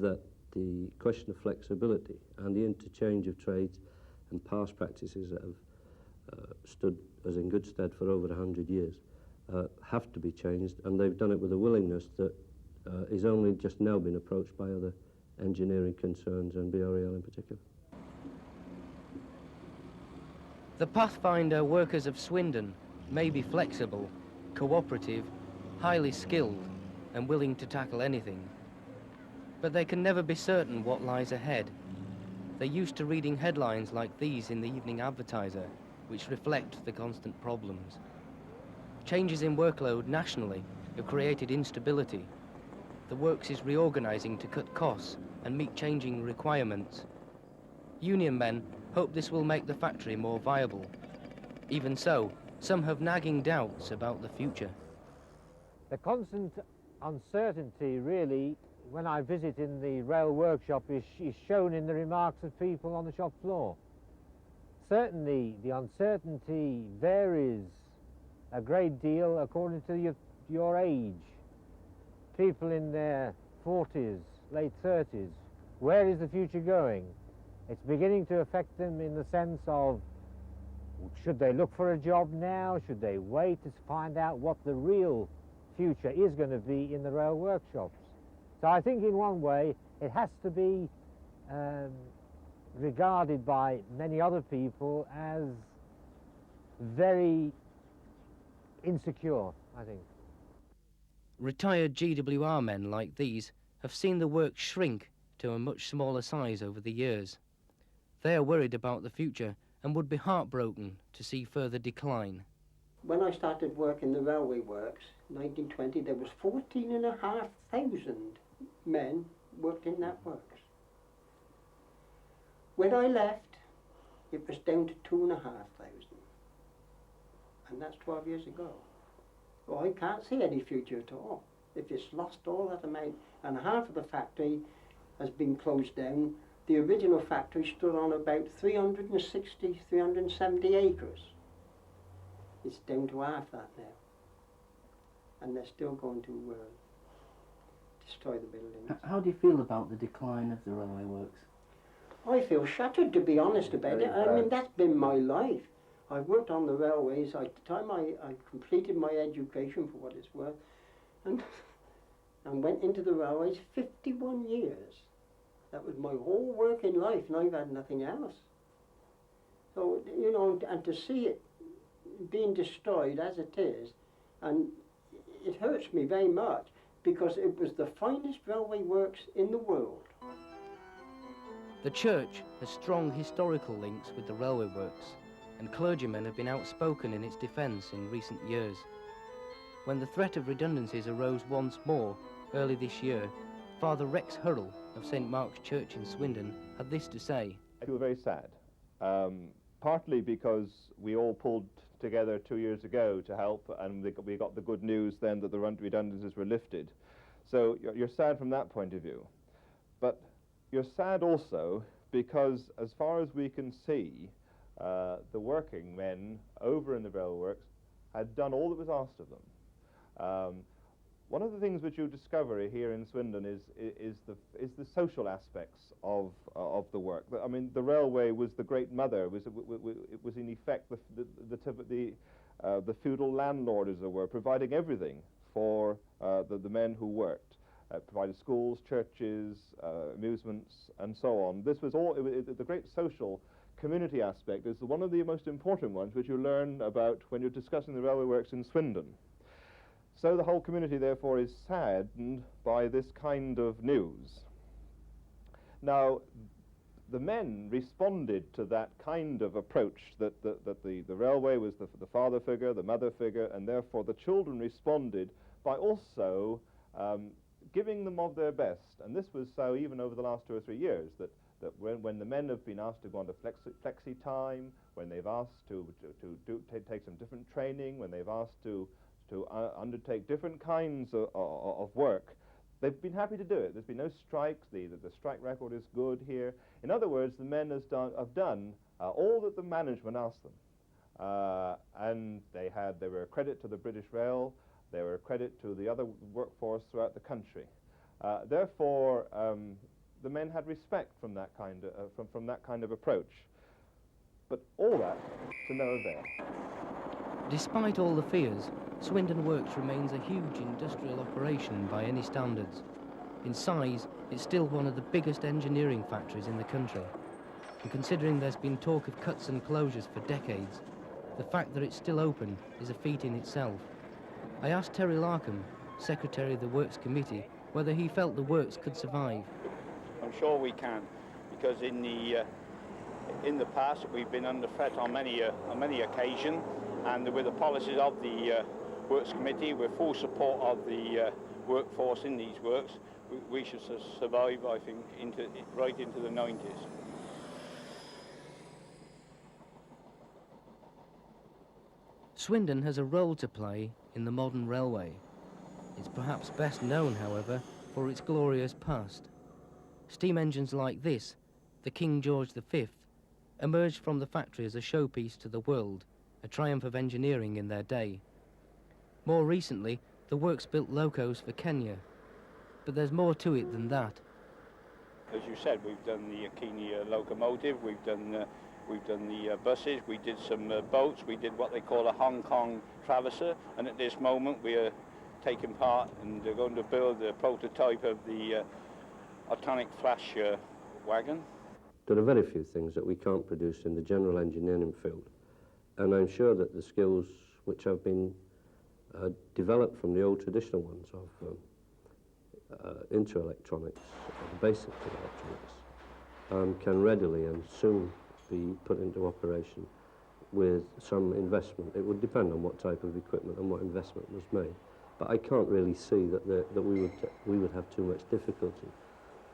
that the question of flexibility and the interchange of trades and past practices that have stood as in good stead for over 100 years have to be changed, and they've done it with a willingness that is only just now been approached by other engineering concerns and BREL in particular. The Pathfinder workers of Swindon may be flexible, cooperative, highly skilled and willing to tackle anything, but they can never be certain what lies ahead. They're used to reading headlines like these in the Evening Advertiser, which reflect the constant problems. Changes in workload nationally have created instability. The works is reorganising to cut costs and meet changing requirements. Union men hope this will make the factory more viable. Even so, some have nagging doubts about the future. The constant uncertainty, really, when I visit in the rail workshop is shown in the remarks of people on the shop floor. Certainly, the uncertainty varies a great deal according to your age. People in their 40s, late 30s, where is the future going? It's beginning to affect them in the sense of, should they look for a job now? Should they wait to find out what the real future is going to be in the rail workshops? So I think in one way it has to be regarded by many other people as very insecure, I think. Retired GWR men like these have seen the work shrink to a much smaller size over the years. They are worried about the future and would be heartbroken to see further decline. When I started work in the railway works, 1920, there was 14,500 men worked in that works. When I left, it was down to 2,500. And that's 12 years ago. Well, I can't see any future at all. If it's lost all that amount, and half of the factory has been closed down, the original factory stood on about 360, 370 acres. It's down to half that now. And they're still going to destroy the buildings. How do you feel about the decline of the railway works? I feel shattered, to be honest about it. I mean, that's been my life. I worked on the railways. At the time I completed my education, for what it's worth, and went into the railways 51 years. That was my whole working life, and I've had nothing else. So, you know, and to see it being destroyed as it is, and it hurts me very much, because it was the finest railway works in the world. The church has strong historical links with the railway works, and clergymen have been outspoken in its defence in recent years. When the threat of redundancies arose once more early this year, Father Rex Hurrell of St Mark's Church in Swindon had this to say. I feel very sad, partly because we all pulled together 2 years ago to help, and we got the good news then that the redundancies were lifted. So you're sad from that point of view. But you're sad also because, as far as we can see, the working men over in the rail works had done all that was asked of them. One of the things which you discover here in Swindon is the social aspects of the work. I mean, the railway was the great mother. It was in effect the feudal landlord, as it were, providing everything for the men who worked. Provided schools, churches, amusements, and so on. This was all, the great social community aspect is one of the most important ones which you learn about when you're discussing the railway works in Swindon. So the whole community, therefore, is saddened by this kind of news. Now, the men responded to that kind of approach, that the railway was the father figure, the mother figure, and therefore the children responded by also giving them of their best. And this was so even over the last 2 or 3 years, that when the men have been asked to go on to flexi time, when they've asked to take some different training, when they've asked to undertake different kinds of work, they've been happy to do it. There's been no strikes. The strike record is good here. In other words, the men have done all that the management asked them. And they were a credit to the British Rail. They were a credit to the other workforce throughout the country. Therefore, the men had respect from that kind of approach. But all that to no avail. Despite all the fears, Swindon Works remains a huge industrial operation by any standards. In size, it's still one of the biggest engineering factories in the country. And considering there's been talk of cuts and closures for decades, the fact that it's still open is a feat in itself. I asked Terry Larkham, Secretary of the Works Committee, whether he felt the works could survive. I'm sure we can, because in the past we've been under threat on many occasions, and with the policies of the Works Committee, with full support of the workforce in these works, we should survive, I think, right into the 90s. Swindon has a role to play in the modern railway. It's perhaps best known, however, for its glorious past. Steam engines like this, the King George V, emerged from the factory as a showpiece to the world, a triumph of engineering in their day. More recently, the works built locos for Kenya, but there's more to it than that. As you said, we've done the Kenya locomotive, we've done the buses, we did some boats, we did what they call a Hong Kong traverser, and at this moment we are taking part and they're going to build a prototype of the Autonic Flash wagon. There are very few things that we can't produce in the general engineering field, and I'm sure that the skills which have been developed from the old traditional ones of into electronics, basic electronics, can readily and soon be put into operation with some investment. It would depend on what type of equipment and what investment was made, but I can't really see that we would have too much difficulty.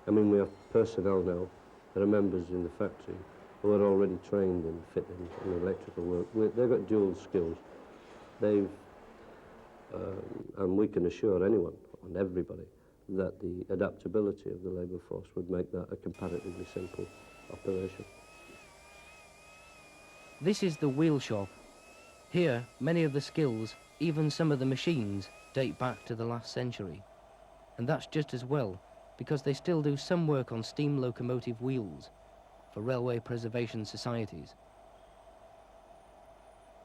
I mean, we have personnel now that are members in the factory who are already trained in fitting and electrical work. They've got dual skills. And we can assure anyone and everybody that the adaptability of the labour force would make that a comparatively simple operation. This is the wheel shop. Here, many of the skills, even some of the machines, date back to the last century. And that's just as well, because they still do some work on steam locomotive wheels for railway preservation societies.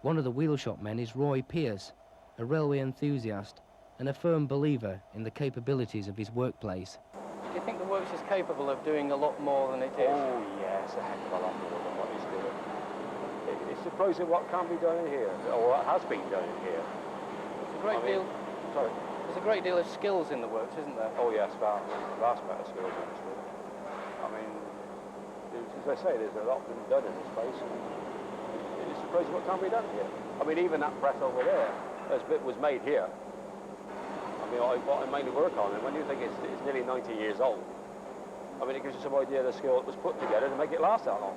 One of the wheel shop men is Roy Pearce, a railway enthusiast and a firm believer in the capabilities of his workplace. Do you think the works is capable of doing a lot more than it is? Oh yes, a heck of a lot more than what it's doing. It's surprising what can be done in here, or what has been done in here. There's a great deal of skills in the works, isn't there? Oh yes, vast amount of skills actually. I mean, as I say, there's a lot been done in this place, and it's surprising what can be done here. I mean, even that press over there, this bit was made here. I mean, what I mainly work on, and when you think it's nearly 90 years old, I mean, it gives you some idea of the skill that was put together to make it last that long.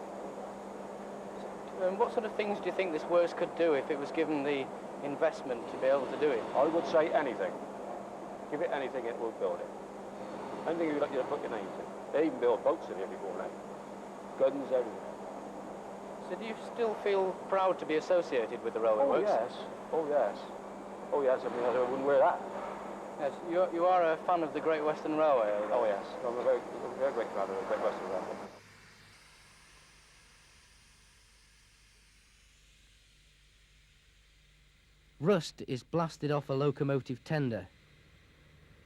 And what sort of things do you think this works could do if it was given the investment to be able to do it? I would say anything. Give it anything, it will build it. Anything you'd like you to put your name to. They even build boats in here before now. Guns, everything. So do you still feel proud to be associated with the railway works? Yes. Oh yes. Oh yes, I mean, I wouldn't wear that. Yes, you are a fan of the Great Western Railway. Oh yes, I'm a very great fan of the Great Western Railway. Rust is blasted off a locomotive tender.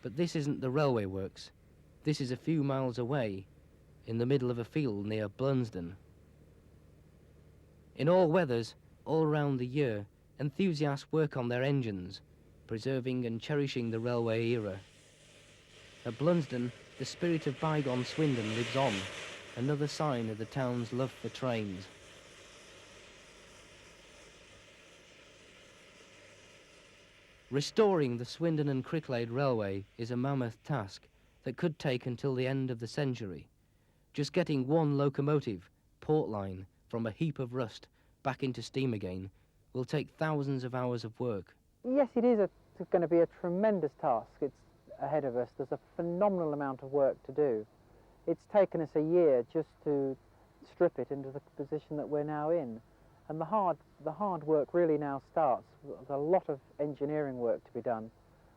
But this isn't the railway works. This is a few miles away, in the middle of a field near Blunsdon. In all weathers, all round the year, enthusiasts work on their engines, preserving and cherishing the railway era. At Blunsdon, the spirit of bygone Swindon lives on, another sign of the town's love for trains. Restoring the Swindon and Cricklade Railway is a mammoth task that could take until the end of the century. Just getting one locomotive, Port Line, from a heap of rust back into steam again will take thousands of hours of work. Yes, it is going to be a tremendous task. It's ahead of us. There's a phenomenal amount of work to do. It's taken us a year just to strip it into the position that we're now in. And the hard work really now starts. There's a lot of engineering work to be done.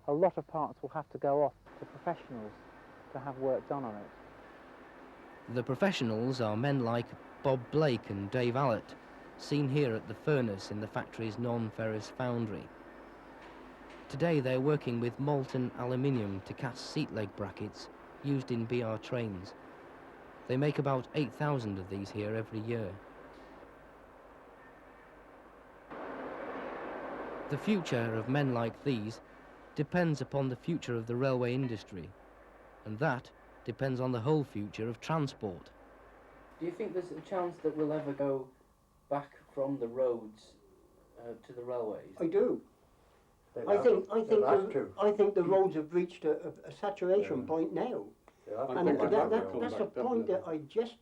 A lot of parts will have to go off to professionals to have work done on it. The professionals are men like Bob Blake and Dave Allett, seen here at the furnace in the factory's non-ferrous foundry. Today they're working with molten aluminium to cast seat leg brackets used in BR trains. They make about 8,000 of these here every year. The future of men like these depends upon the future of the railway industry, and that depends on the whole future of transport. Do you think there's a chance that we'll ever go back from the roads to the railways? I do. I think the roads have reached a saturation point now. And that's a point that I just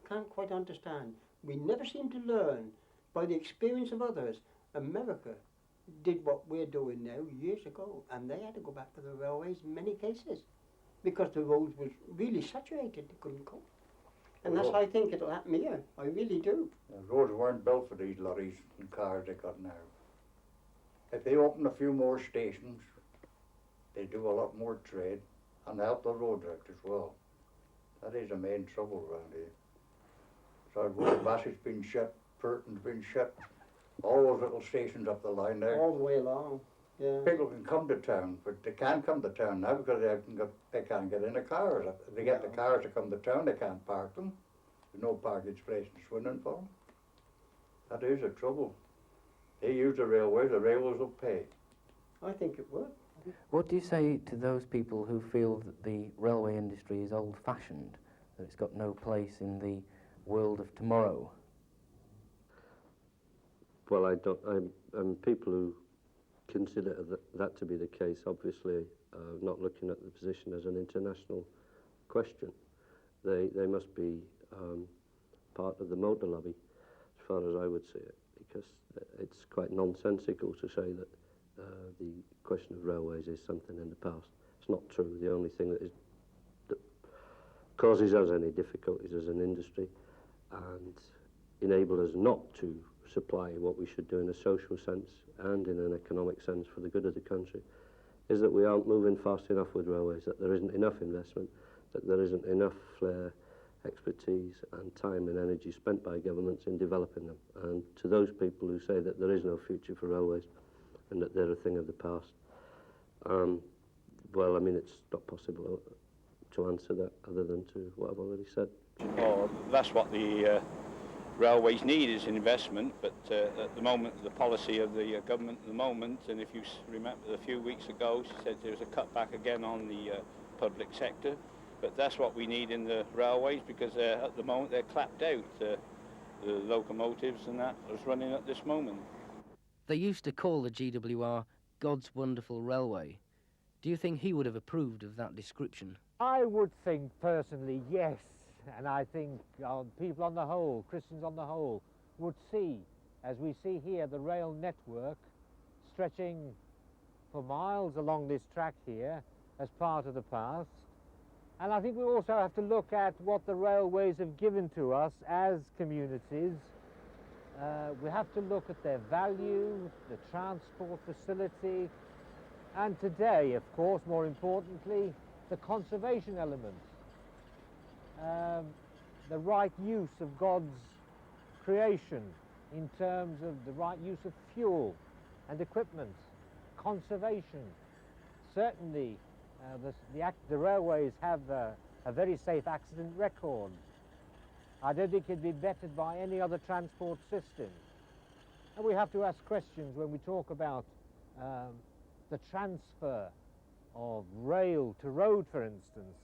can't quite understand. We never seem to learn by the experience of others. America did what we're doing now years ago, and they had to go back to the railways in many cases because the roads was really saturated, they couldn't cope. And that's how I think it'll happen here. I really do. The roads weren't built for these lorries and cars they got now. If they open a few more stations, they do a lot more trade and help the road out as well. That is the main trouble around here. So Bass's been shut, Purton's been shut, all those little stations up the line there. All the way along, yeah. People can come to town, but they can't come to town now because they can't get in the cars. If they get the cars to come to town, they can't park them. There's no parking place in Swindon for them. That is the trouble. They use the railways will pay. I think it would. What do you say to those people who feel that the railway industry is old-fashioned, that it's got no place in the world of tomorrow? Well, people who consider that to be the case, obviously, not looking at the position as an international question. They must be part of the motor lobby, as far as I would see it, because it's quite nonsensical to say that the question of railways is something in the past. It's not true. The only thing that causes us any difficulties as an industry and enable us not to supply what we should do in a social sense and in an economic sense for the good of the country is that we aren't moving fast enough with railways, that there isn't enough investment, that there isn't enough flair, expertise and time and energy spent by governments in developing them. And to those people who say that there is no future for railways and that they're a thing of the past, well, I mean, it's not possible to answer that other than to what I've already said. Well, that's what the railways need is investment, but at the moment, the policy of the government at the moment, and if you remember a few weeks ago, she said there was a cutback again on the public sector, but that's what we need in the railways because at the moment they're clapped out, the locomotives and that is running at this moment. They used to call the GWR God's Wonderful Railway. Do you think he would have approved of that description? I would think personally, yes. And I think people on the whole, Christians on the whole, would see, as we see here, the rail network stretching for miles along this track here as part of the past. And I think we also have to look at what the railways have given to us as communities. We have to look at their value, the transport facility, and today, of course, more importantly, the conservation element. The right use of God's creation in terms of the right use of fuel and equipment, conservation. Certainly, the railways have a very safe accident record. I don't think it'd be bettered by any other transport system. And we have to ask questions when we talk about the transfer of rail to road, for instance,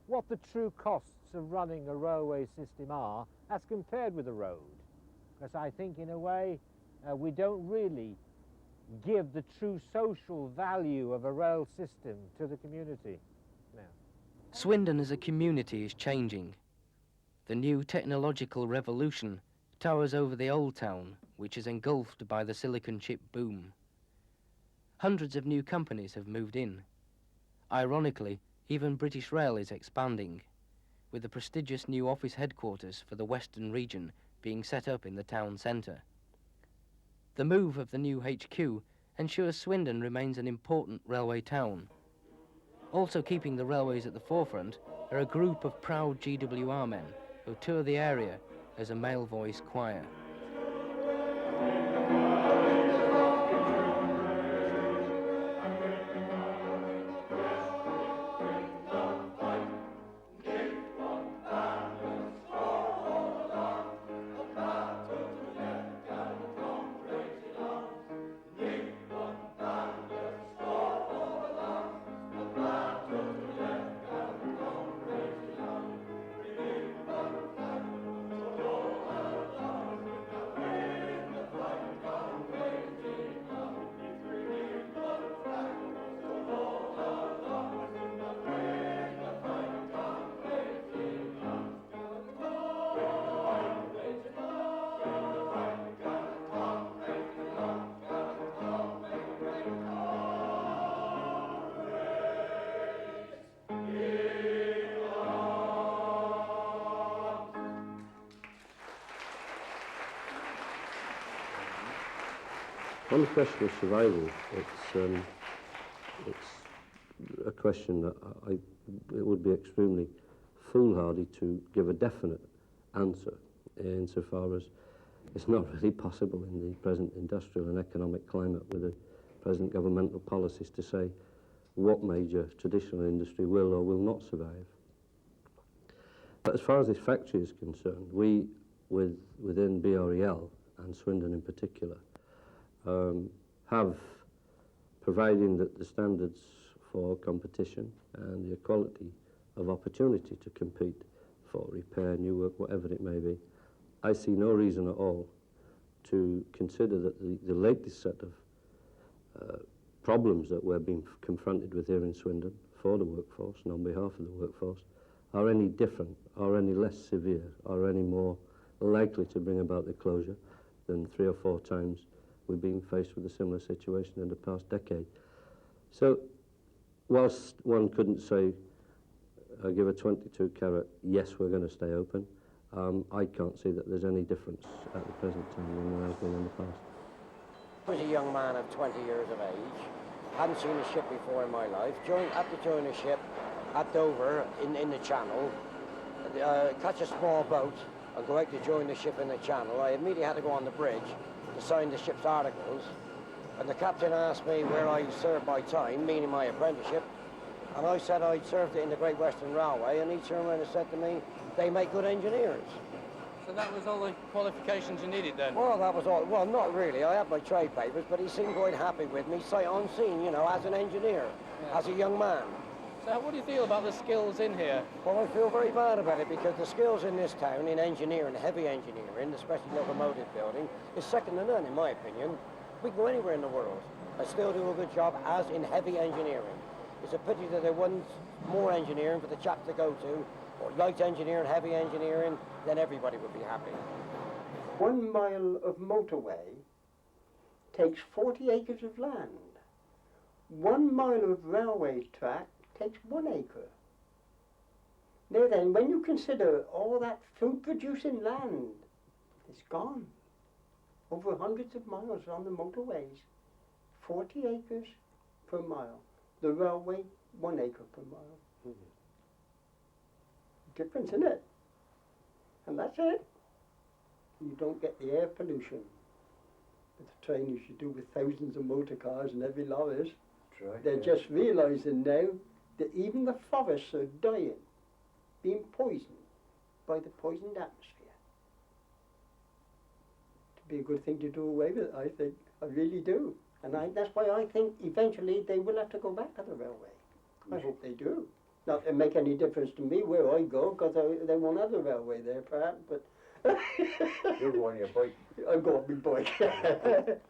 what the true costs of running a railway system are as compared with a road. Because I think in a way we don't really give the true social value of a rail system to the community now. Swindon as a community is changing. The new technological revolution towers over the old town, which is engulfed by the silicon chip boom. Hundreds of new companies have moved in. Ironically, even British Rail is expanding, with the prestigious new office headquarters for the Western region being set up in the town centre. The move of the new HQ ensures Swindon remains an important railway town. Also keeping the railways at the forefront are a group of proud GWR men who tour the area as a male voice choir. On the question of survival, it's a question that it would be extremely foolhardy to give a definite answer, insofar as it's not really possible in the present industrial and economic climate with the present governmental policies to say what major traditional industry will or will not survive. But as far as this factory is concerned, we, within BREL, and Swindon in particular, have, providing that the standards for competition and the equality of opportunity to compete for repair, new work, whatever it may be, I see no reason at all to consider that the latest set of problems that we're being confronted with here in Swindon for the workforce and on behalf of the workforce are any different, or any less severe, or any more likely to bring about the closure than 3 or 4 times we've been faced with a similar situation in the past decade. So, whilst one couldn't say, give a 22-carat, yes, we're going to stay open, I can't see that there's any difference at the present time than there has been in the past. I was a young man of 20 years of age, hadn't seen a ship before in my life, had to join a ship at Dover in the Channel, catch a small boat and go out to join the ship in the Channel. I immediately had to go on the bridge to sign the ship's articles, and the captain asked me where I served my time, meaning my apprenticeship, and I said I'd served it in the Great Western Railway, and he turned around and said to me, they make good engineers. So that was all the qualifications you needed then? Well, that was all. Well, not really. I had my trade papers, but he seemed quite happy with me, sight on scene, you know, as an engineer, as a young man. So what do you feel about the skills in here? Well, I feel very bad about it because the skills in this town, in engineering, heavy engineering, especially locomotive building, is second to none, in my opinion. We can go anywhere in the world and still do a good job as in heavy engineering. It's a pity that there wasn't more engineering for the chaps to go to, or light engineering, heavy engineering, then everybody would be happy. 1 mile of motorway takes 40 acres of land. 1 mile of railway track takes 1 acre. Now then, when you consider all that food-producing land, it's gone. Over hundreds of miles on the motorways. 40 acres per mile. The railway, 1 acre per mile. Difference, isn't it? And that's it. You don't get the air pollution with the train as you do with thousands of motor cars and heavy lorries. That's right, They're just realising now that even the forests are dying, being poisoned by the poisoned atmosphere. To be a good thing to do away with it, I think. I really do. And that's why I think eventually they will have to go back to the railway. I hope they do. Not to make any difference to me where I go, because they won't have the railway there, perhaps, but... You'll go on your bike. I'll go on my bike.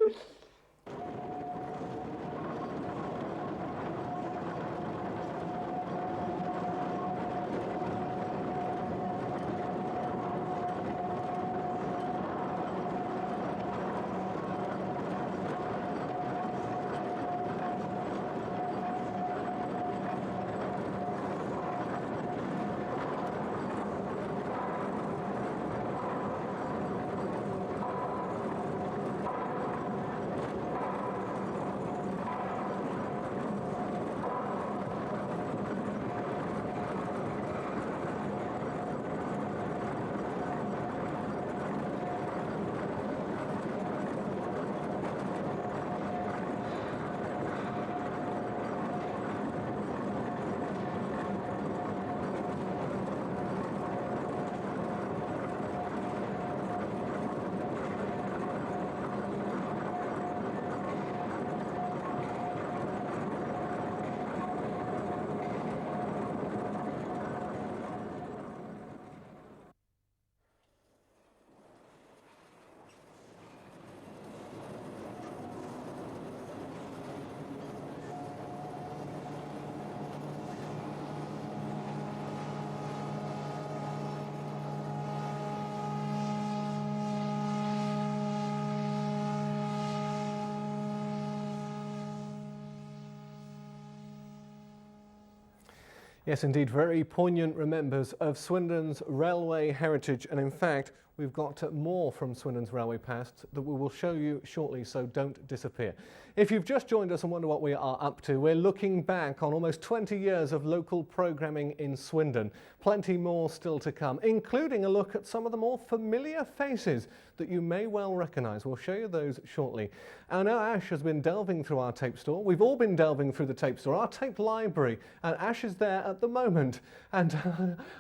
Yes, indeed, very poignant remembers of Swindon's railway heritage, and in fact, We've got more from Swindon's railway past that we will show you shortly, so don't disappear. If you've just joined us and wonder what we are up to, we're looking back on almost 20 years of local programming in Swindon. Plenty more still to come, including a look at some of the more familiar faces that you may well recognise. We'll show you those shortly. I know Ash has been delving through our tape store. We've all been delving through the tape store, our tape library, and Ash is there at the moment. And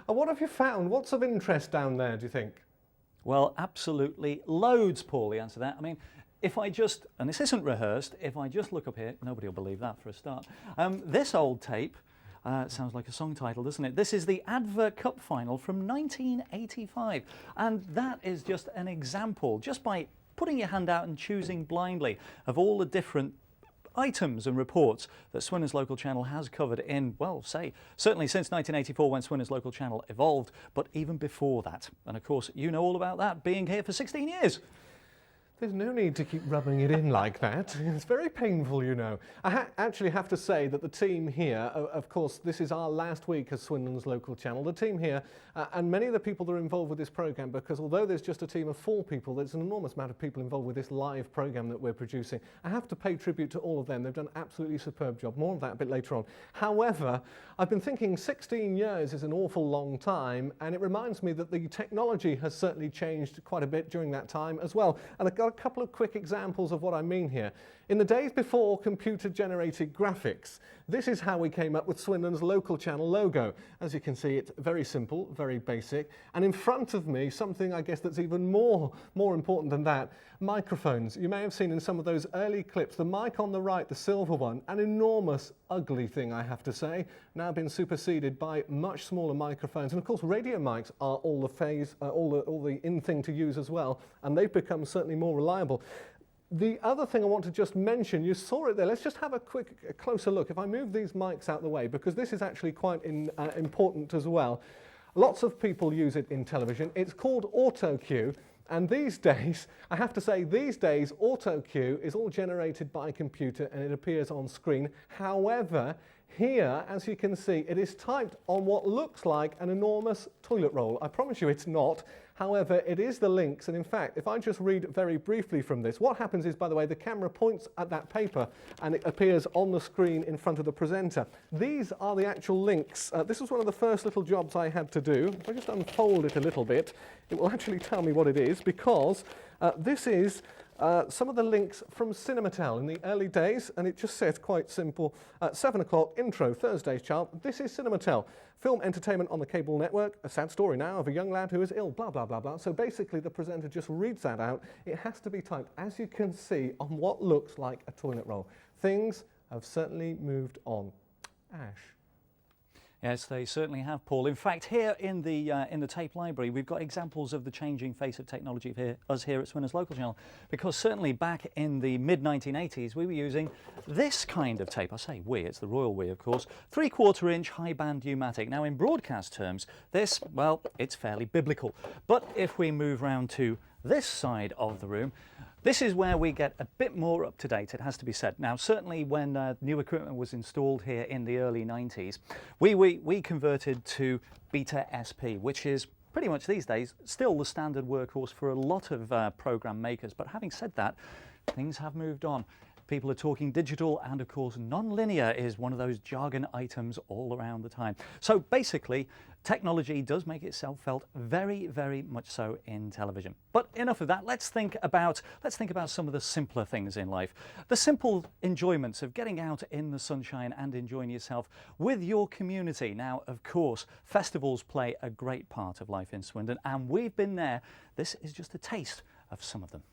what have you found? What's of interest down there, do you think? Well, absolutely loads, Paul, the answer to that. I mean, if I just, and this isn't rehearsed, if I just look up here, nobody will believe that for a start. This old tape, sounds like a song title, doesn't it? This is the Advert Cup final from 1985. And that is just an example, just by putting your hand out and choosing blindly, of all the different items and reports that Swindon's local channel has covered in, well, say, certainly since 1984 when Swindon's local channel evolved, but even before that. And of course, you know all about that, being here for 16 years. There's no need to keep rubbing it in like that. It's very painful, you know. I actually have to say that the team here, of course, this is our last week as Swindon's local channel. The team here, and many of the people that are involved with this programme, because although there's just a team of 4 people, there's an enormous amount of people involved with this live programme that we're producing. I have to pay tribute to all of them. They've done an absolutely superb job. More of that a bit later on. However, I've been thinking 16 years is an awful long time, and it reminds me that the technology has certainly changed quite a bit during that time as well. And I've got a couple of quick examples of what I mean here. In the days before computer-generated graphics, this is how we came up with Swindon's local channel logo. As you can see, it's very simple, very basic. And in front of me, something I guess that's even more important than that, microphones. You may have seen in some of those early clips, the mic on the right, the silver one, an enormous, ugly thing, I have to say, now been superseded by much smaller microphones. And of course, radio mics are all the in thing to use as well, and they've become certainly more reliable. The other thing I want to just mention, you saw it there, let's just have a closer look. If I move these mics out the way, because this is actually quite important as well. Lots of people use it in television. It's called auto cue. And these days, I have to say, these days, auto cue is all generated by a computer and it appears on screen. However, here, as you can see, it is typed on what looks like an enormous toilet roll. I promise you it's not. However, it is the links, and in fact, if I just read very briefly from this, what happens is, by the way, the camera points at that paper and it appears on the screen in front of the presenter. These are the actual links. This was one of the first little jobs I had to do. If I just unfold it a little bit, it will actually tell me what it is, because this is some of the links from Cinematel in the early days, and it just says quite simple, 7 o'clock, intro, Thursday's chart. This is Cinematel, film entertainment on the cable network, a sad story now of a young lad who is ill, blah, blah, blah, blah. So basically the presenter just reads that out. It has to be typed, as you can see, on what looks like a toilet roll. Things have certainly moved on. Ash. Yes, they certainly have, Paul. In fact, here in the tape library, we've got examples of the changing face of technology here at Swindon's local channel, because certainly back in the mid-1980s, we were using this kind of tape. I say we, it's the royal we, of course. 3/4-inch high-band pneumatic. Now, in broadcast terms, this, well, it's fairly biblical. But if we move round to this side of the room, this is where we get a bit more up to date, it has to be said. Now, certainly when new equipment was installed here in the early 90s, we converted to Beta SP, which is pretty much these days still the standard workhorse for a lot of program makers. But having said that, things have moved on. People are talking digital, and of course non-linear is one of those jargon items all around the time. So basically, technology does make itself felt very, very much so in television. But enough of that. Let's think about some of the simpler things in life. The simple enjoyments of getting out in the sunshine and enjoying yourself with your community. Now, of course, festivals play a great part of life in Swindon, and we've been there. This is just a taste of some of them.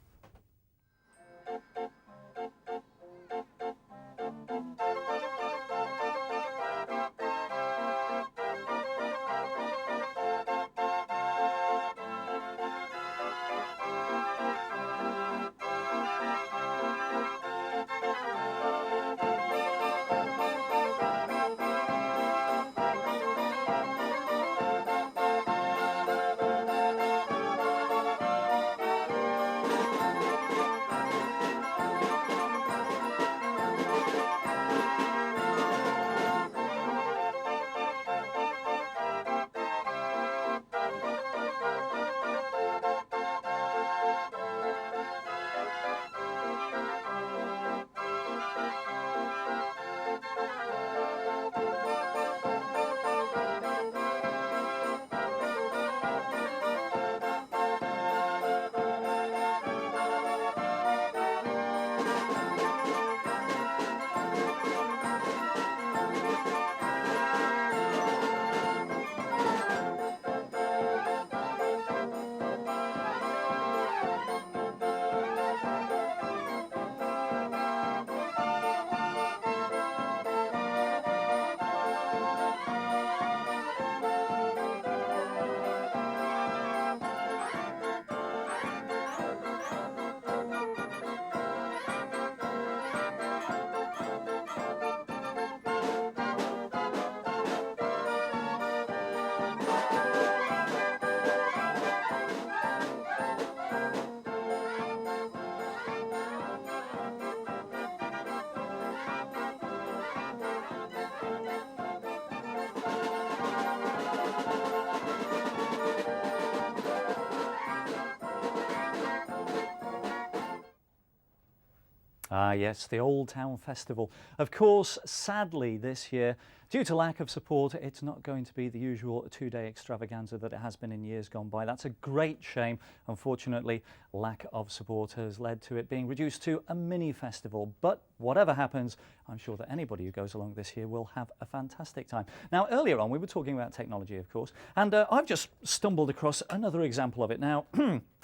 Ah, yes, the Old Town Festival. Of course, sadly this year, due to lack of support, it's not going to be the usual two-day extravaganza that it has been in years gone by. That's a great shame. Unfortunately, lack of support has led to it being reduced to a mini festival. But whatever happens, I'm sure that anybody who goes along this year will have a fantastic time. Now, earlier on, we were talking about technology, of course, and I've just stumbled across another example of it. Now,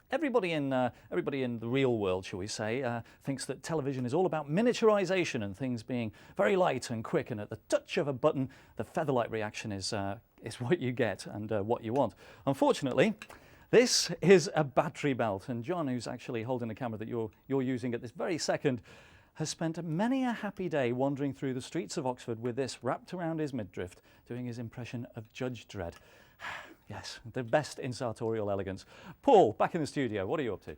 Everybody in the real world, shall we say, thinks that television is all about miniaturization and things being very light and quick, and at the touch of a button, the featherlight reaction is what you get and what you want. Unfortunately, this is a battery belt, and John, who's actually holding the camera that you're using at this very second, has spent many a happy day wandering through the streets of Oxford with this wrapped around his midriff, doing his impression of Judge Dredd. Yes, the best in sartorial elegance. Paul, back in the studio, what are you up to?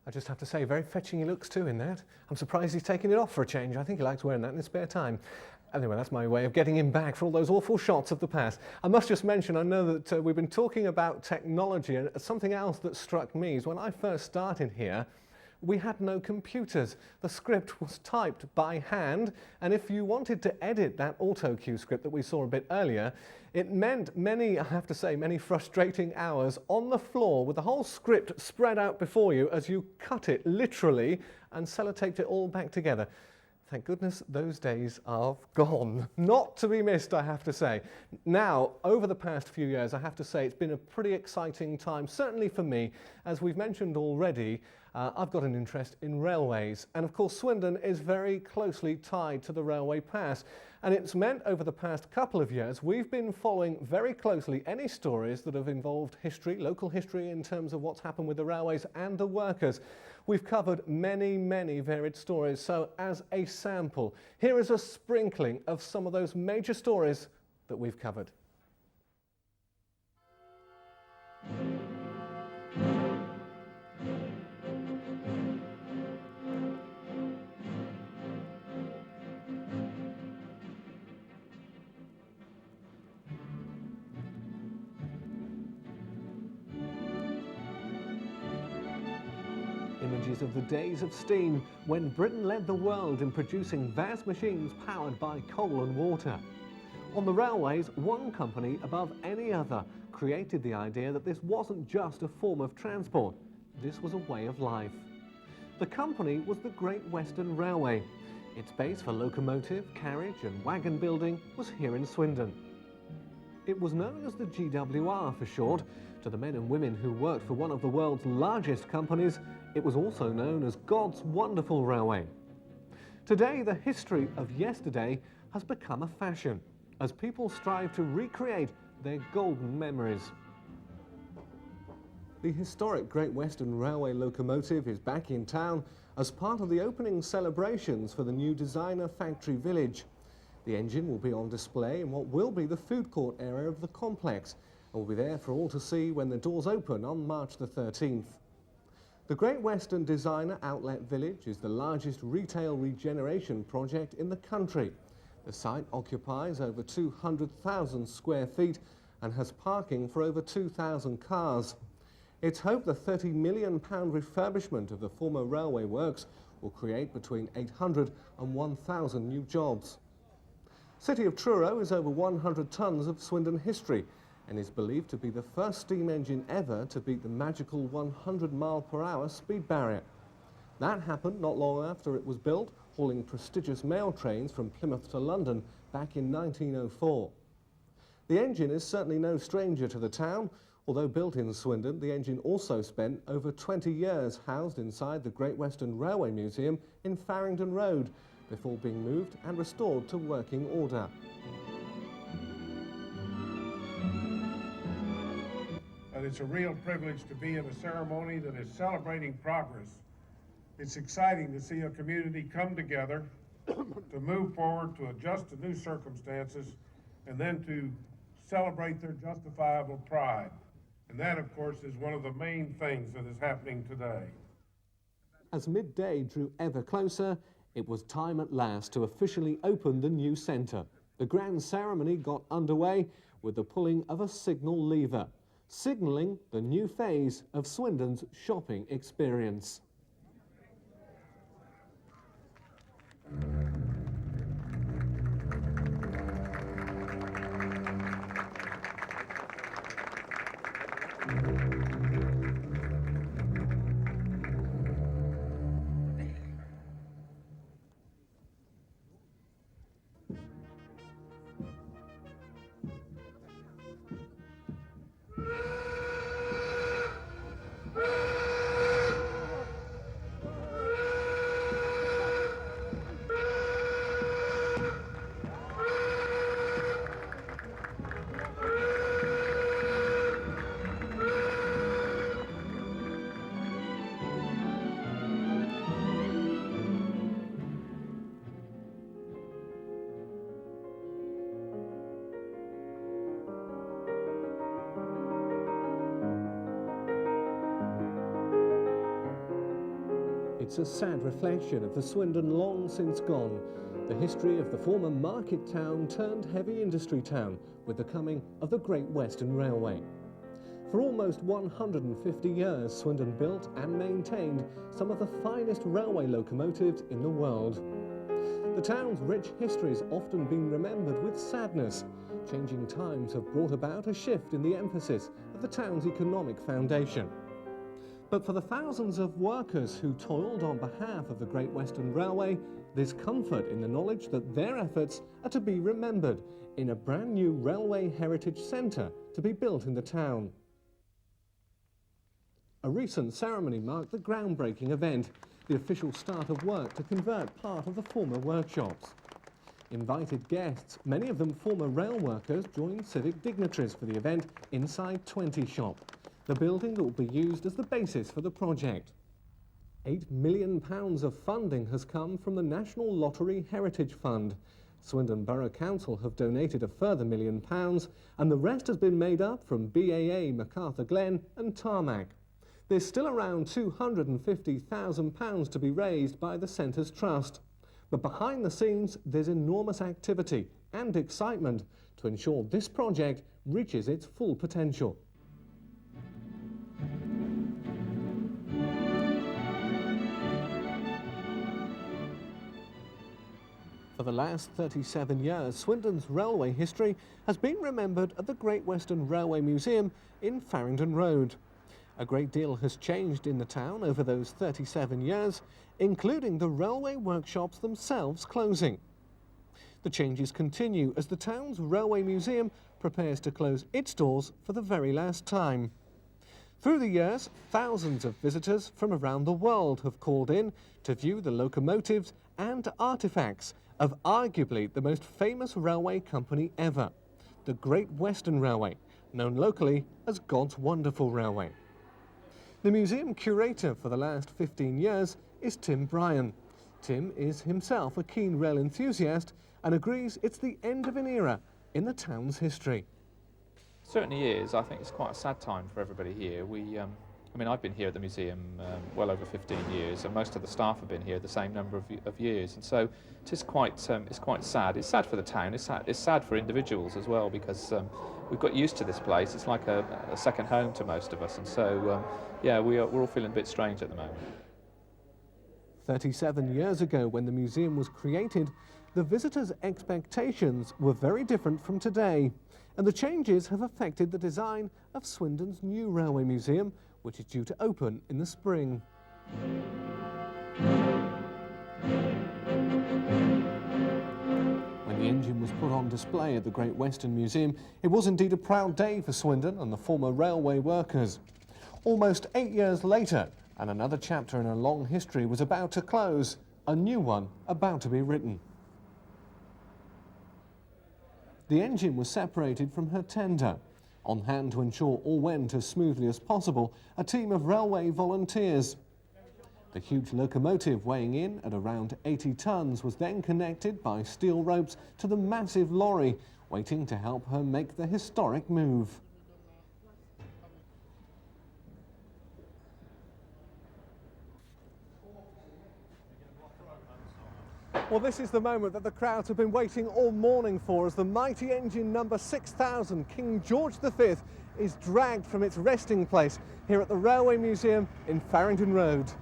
I just have to say, very fetching he looks too in that. I'm surprised he's taking it off for a change. I think he likes wearing that in his spare time. Anyway, that's my way of getting him back for all those awful shots of the past. I must just mention, I know that we've been talking about technology, and something else that struck me is when I first started here, we had no computers. The script was typed by hand, and if you wanted to edit that auto cue script that we saw a bit earlier, it meant many, I have to say, many frustrating hours on the floor with the whole script spread out before you as you cut it literally and sellotaped it all back together. Thank goodness those days are gone. Not to be missed, I have to say. Now, over the past few years, I have to say it's been a pretty exciting time, certainly for me. As we've mentioned already, I've got an interest in railways. And of course, Swindon is very closely tied to the railway pass. And it's meant over the past couple of years, we've been following very closely any stories that have involved history, local history in terms of what's happened with the railways and the workers. We've covered many, many varied stories. So as a sample, here is a sprinkling of some of those major stories that we've covered. Images of the days of steam, when Britain led the world in producing vast machines powered by coal and water. On the railways, one company above any other created the idea that this wasn't just a form of transport, this was a way of life. The company was the Great Western Railway. Its base for locomotive, carriage and wagon building was here in Swindon. It was known as the GWR for short. To the men and women who worked for one of the world's largest companies, it was also known as God's Wonderful Railway. Today, the history of yesterday has become a fashion, as people strive to recreate their golden memories. The historic Great Western Railway locomotive is back in town as part of the opening celebrations for the new designer factory village. The engine will be on display in what will be the food court area of the complex, and will be there for all to see when the doors open on March the 13th. The Great Western Designer Outlet Village is the largest retail regeneration project in the country. The site occupies over 200,000 square feet and has parking for over 2,000 cars. It's hoped the £30 million refurbishment of the former railway works will create between 800 and 1,000 new jobs. City of Truro is over 100 tonnes of Swindon history and is believed to be the first steam engine ever to beat the magical 100 mph speed barrier. That happened not long after it was built, hauling prestigious mail trains from Plymouth to London back in 1904. The engine is certainly no stranger to the town. Although built in Swindon, the engine also spent over 20 years housed inside the Great Western Railway Museum in Farringdon Road, before being moved and restored to working order. And it's a real privilege to be in a ceremony that is celebrating progress. It's exciting to see a community come together to move forward, to adjust to new circumstances, and then to celebrate their justifiable pride. And that, of course, is one of the main things that is happening today. As midday drew ever closer, it was time at last to officially open the new centre. The grand ceremony got underway with the pulling of a signal lever, signalling the new phase of Swindon's shopping experience. It's a sad reflection of the Swindon long since gone, the history of the former market town turned heavy industry town with the coming of the Great Western Railway. For almost 150 years, Swindon built and maintained some of the finest railway locomotives in the world. The town's rich history has often been remembered with sadness. Changing times have brought about a shift in the emphasis of the town's economic foundation. But for the thousands of workers who toiled on behalf of the Great Western Railway, there's comfort in the knowledge that their efforts are to be remembered in a brand new Railway Heritage Centre to be built in the town. A recent ceremony marked the groundbreaking event, the official start of work to convert part of the former workshops. Invited guests, many of them former rail workers, joined civic dignitaries for the event inside 20 Shop, the building that will be used as the basis for the project. £8 million of funding has come from the National Lottery Heritage Fund. Swindon Borough Council have donated a further £1 million, and the rest has been made up from BAA, MacArthur Glen and Tarmac. There's still around £250,000 to be raised by the Centre's Trust. But behind the scenes, there's enormous activity and excitement to ensure this project reaches its full potential. For the last 37 years, Swindon's railway history has been remembered at the Great Western Railway Museum in Farringdon Road. A great deal has changed in the town over those 37 years, including the railway workshops themselves closing. The changes continue as the town's railway museum prepares to close its doors for the very last time. Through the years, thousands of visitors from around the world have called in to view the locomotives and artefacts of arguably the most famous railway company ever, the Great Western Railway, known locally as God's Wonderful Railway. The museum curator for the last 15 years is Tim Bryan. Tim is himself a keen rail enthusiast and agrees it's the end of an era in the town's history. It certainly is. I think it's quite a sad time for everybody here. I mean, I've been here at the museum well over 15 years, and most of the staff have been here the same number of years, and so it's quite sad. It's sad for the town. It's sad for individuals as well, because we've got used to this place. It's like a second home to most of us, and so yeah, we're all feeling a bit strange at the moment. 37 years ago, when the museum was created, the visitors' expectations were very different from today, and the changes have affected the design of Swindon's new railway museum, which is due to open in the spring. When the engine was put on display at the Great Western Museum, it was indeed a proud day for Swindon and the former railway workers. Almost 8 years later, and another chapter in a long history was about to close, a new one about to be written. The engine was separated from her tender. On hand to ensure all went as smoothly as possible, a team of railway volunteers. The huge locomotive, weighing in at around 80 tons, was then connected by steel ropes to the massive lorry, waiting to help her make the historic move. Well, this is the moment that the crowds have been waiting all morning for, as the mighty engine number 6000, King George V, is dragged from its resting place here at the Railway Museum in Farringdon Road.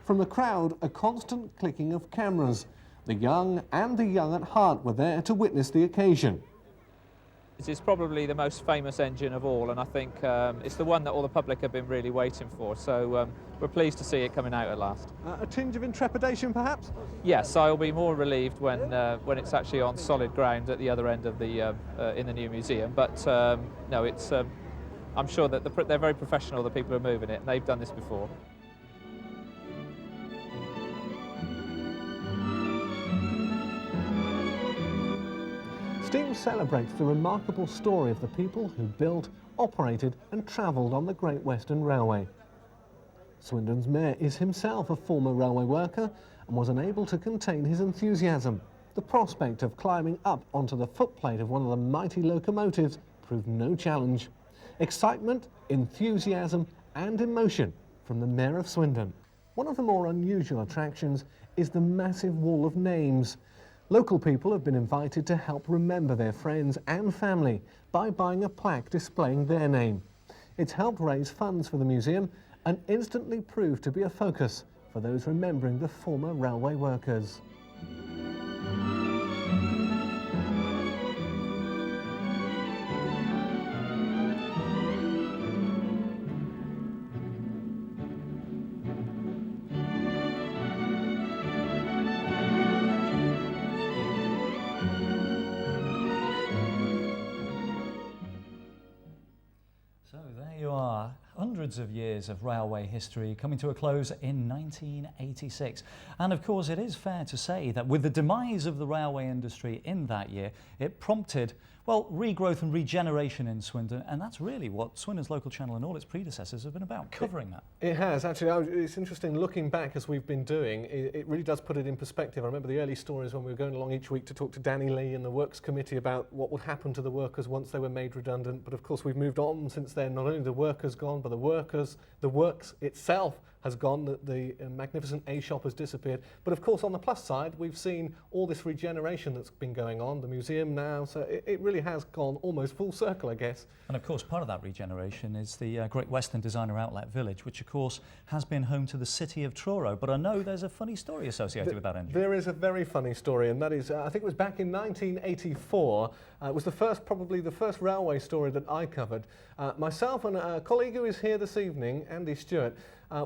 From the crowd, a constant clicking of cameras. The young and the young at heart were there to witness the occasion. It's probably the most famous engine of all, and I think it's the one that all the public have been really waiting for, so we're pleased to see it coming out at last. A tinge of intrepidation, perhaps? Yes, I'll be more relieved when it's actually on solid ground at the other end of the in the new museum, but no, it's I'm sure that they're very professional, the people who are moving it, and they've done this before. Steam celebrates the remarkable story of the people who built, operated and travelled on the Great Western Railway. Swindon's mayor is himself a former railway worker and was unable to contain his enthusiasm. The prospect of climbing up onto the footplate of one of the mighty locomotives proved no challenge. Excitement, enthusiasm and emotion from the Mayor of Swindon. One of the more unusual attractions is the massive wall of names. Local people have been invited to help remember their friends and family by buying a plaque displaying their name. It's helped raise funds for the museum and instantly proved to be a focus for those remembering the former railway workers. So there you are, hundreds of years of railway history coming to a close in 1986. And of course it is fair to say that with the demise of the railway industry in that year, it prompted, well, regrowth and regeneration in Swindon, and that's really what Swindon's local channel and all its predecessors have been about, covering that. It has, actually. It's interesting looking back as we've been doing, it really does put it in perspective. I remember the early stories when we were going along each week to talk to Danny Lee and the Works Committee about what would happen to the workers once they were made redundant, but of course we've moved on since then. Not only the workers gone, but the works itself has gone, the magnificent A-shop has disappeared. But of course on the plus side, we've seen all this regeneration that's been going on, the museum now, so it really has gone almost full circle, I guess. And of course part of that regeneration is the Great Western Designer Outlet Village, which of course has been home to the city of Truro. But I know there's a funny story associated with that engine. There is a very funny story, and that is, I think it was back in 1984. It was probably the first railway story that I covered. Myself and a colleague who is here this evening, Andy Stewart,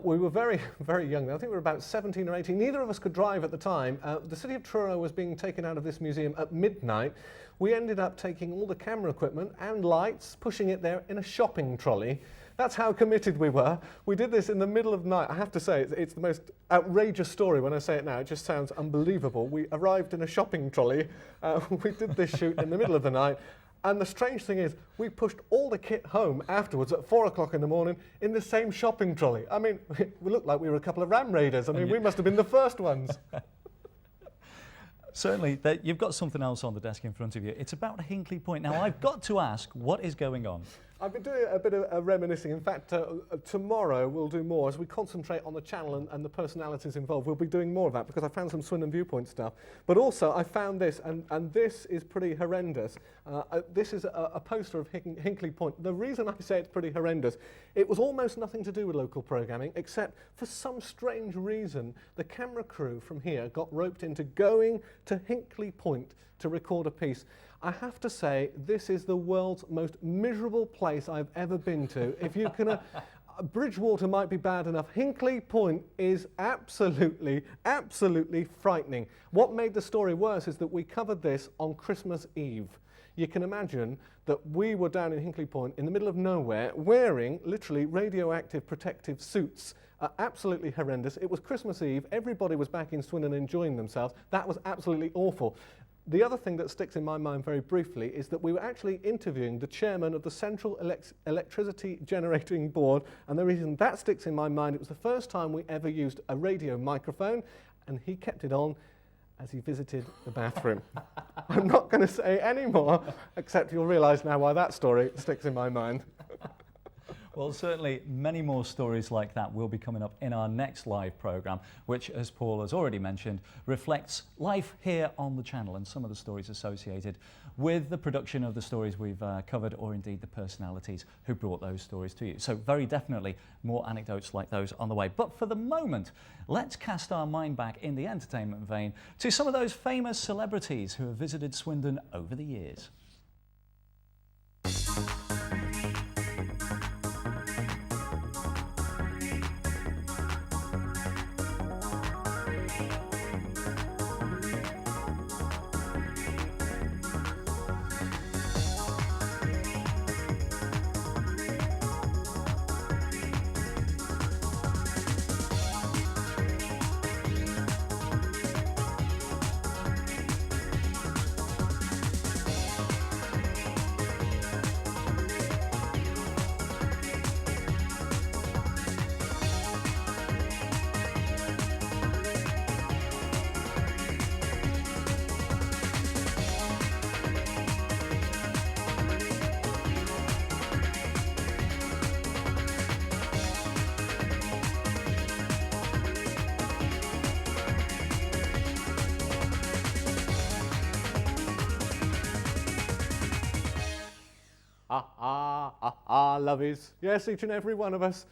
we were very, very young. I think we were about 17 or 18. Neither of us could drive at the time. The city of Truro was being taken out of this museum at midnight. We ended up taking all the camera equipment and lights, pushing it there in a shopping trolley. That's how committed we were. We did this in the middle of the night. I have to say, it's the most outrageous story when I say it now. It just sounds unbelievable. We arrived in a shopping trolley. We did this shoot in the middle of the night. And the strange thing is, we pushed all the kit home afterwards at 4 o'clock in the morning in the same shopping trolley. I mean, we looked like we were a couple of ram raiders. I mean, we must have been the first ones. Certainly, you've got something else on the desk in front of you. It's about Hinkley Point. Now, I've got to ask, what is going on? I've been doing a bit of reminiscing. In fact, tomorrow we'll do more. As we concentrate on the channel and the personalities involved, we'll be doing more of that because I found some Swindon Viewpoint stuff. But also, I found this, and this is pretty horrendous. This is a poster of Hinkley Point. The reason I say it's pretty horrendous, it was almost nothing to do with local programming, except for some strange reason, the camera crew from here got roped into going to Hinkley Point to record a piece. I have to say, this is the world's most miserable place I've ever been to. If you can, Bridgewater might be bad enough. Hinkley Point is absolutely, absolutely frightening. What made the story worse is that we covered this on Christmas Eve. You can imagine that we were down in Hinkley Point in the middle of nowhere wearing literally radioactive protective suits. Absolutely horrendous. It was Christmas Eve. Everybody was back in Swindon enjoying themselves. That was absolutely awful. The other thing that sticks in my mind very briefly is that we were actually interviewing the chairman of the Central Electricity Generating Board, and the reason that sticks in my mind, it was the first time we ever used a radio microphone, and he kept it on as he visited the bathroom. I'm not going to say any more, except you'll realise now why that story sticks in my mind. Well, certainly many more stories like that will be coming up in our next live programme, which, as Paul has already mentioned, reflects life here on the channel and some of the stories associated with the production of the stories we've covered, or indeed the personalities who brought those stories to you. So very definitely more anecdotes like those on the way. But for the moment, let's cast our mind back in the entertainment vein to some of those famous celebrities who have visited Swindon over the years. lovies. Yes, each and every one of us.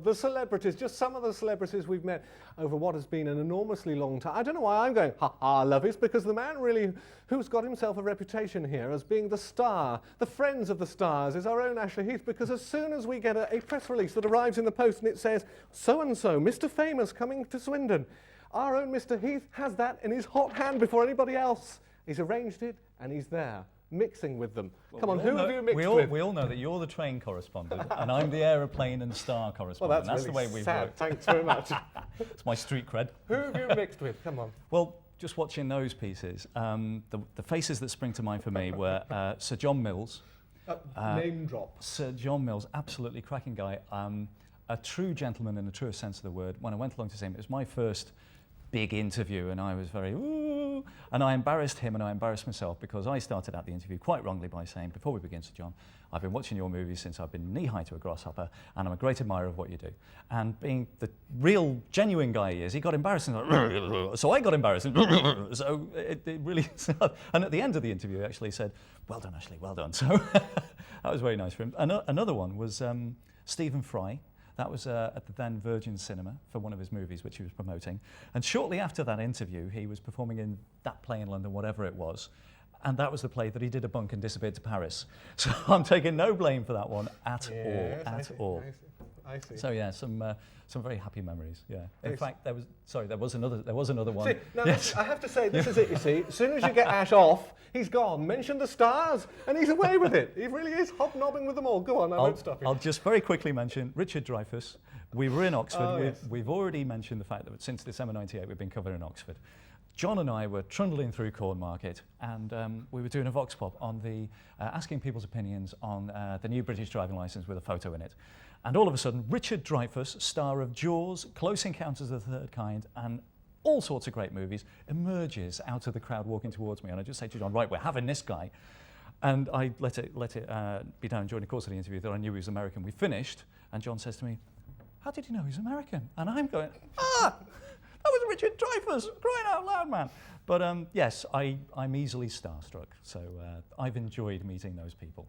The celebrities, just some of the celebrities we've met over what has been an enormously long time. I don't know why I'm going lovies, because the man really who's got himself a reputation here as being the star, the friends of the stars, is our own Ashley Heath, because as soon as we get a press release that arrives in the post and it says, so-and-so, Mr. Famous coming to Swindon, our own Mr. Heath has that in his hot hand before anybody else. He's arranged it and he's there, mixing with them. Well, Come on, who have you mixed with? We all know that you're the train correspondent and I'm the aeroplane and star correspondent. Well, that's really the way we've sad. worked. Thanks very much. It's my street cred. Who have you mixed with? Come on. Well, just watching those pieces, the faces that spring to mind for me were Sir John Mills. Name drop. Sir John Mills, absolutely cracking guy. A true gentleman in the truest sense of the word. When I went along to see him, it was my first big interview and I was very, ooh, and I embarrassed him and I embarrassed myself because I started out the interview quite wrongly by saying, before we begin, Sir John, I've been watching your movies since I've been knee-high to a grasshopper and I'm a great admirer of what you do. And being the real, genuine guy he is, he got embarrassed and like, so I got embarrassed. So it really, and at the end of the interview he actually said, well done, Ashley, well done. So that was very nice for him. Another one was Stephen Fry. That was at the then Virgin Cinema for one of his movies which he was promoting. And shortly after that interview, he was performing in that play in London, whatever it was. And that was the play that he did a bunk and disappeared to Paris. So I'm taking no blame for that one at all. I see. So yeah, some very happy memories. Yeah. In fact, there was another one. See, now yes. I have to say, this is it. You see, as soon as you get Ash off, he's gone. Mention the stars, and he's away with it. He really is hobnobbing with them all. Go on, I won't stop you. I'll just very quickly mention Richard Dreyfuss. We were in Oxford. Oh, yes. We've already mentioned the fact that since December '98 we've been covering Oxford. John and I were trundling through Cornmarket and we were doing a vox pop on the asking people's opinions on the new British driving licence with a photo in it. And all of a sudden, Richard Dreyfuss, star of Jaws, Close Encounters of the Third Kind, and all sorts of great movies, emerges out of the crowd walking towards me. And I just say to John, right, we're having this guy. And I let it be known during the course of the interview that I knew he was American. We finished, and John says to me, how did you know he's American? And I'm going, that was Richard Dreyfuss, crying out loud, man. But yes, I'm easily starstruck, so I've enjoyed meeting those people.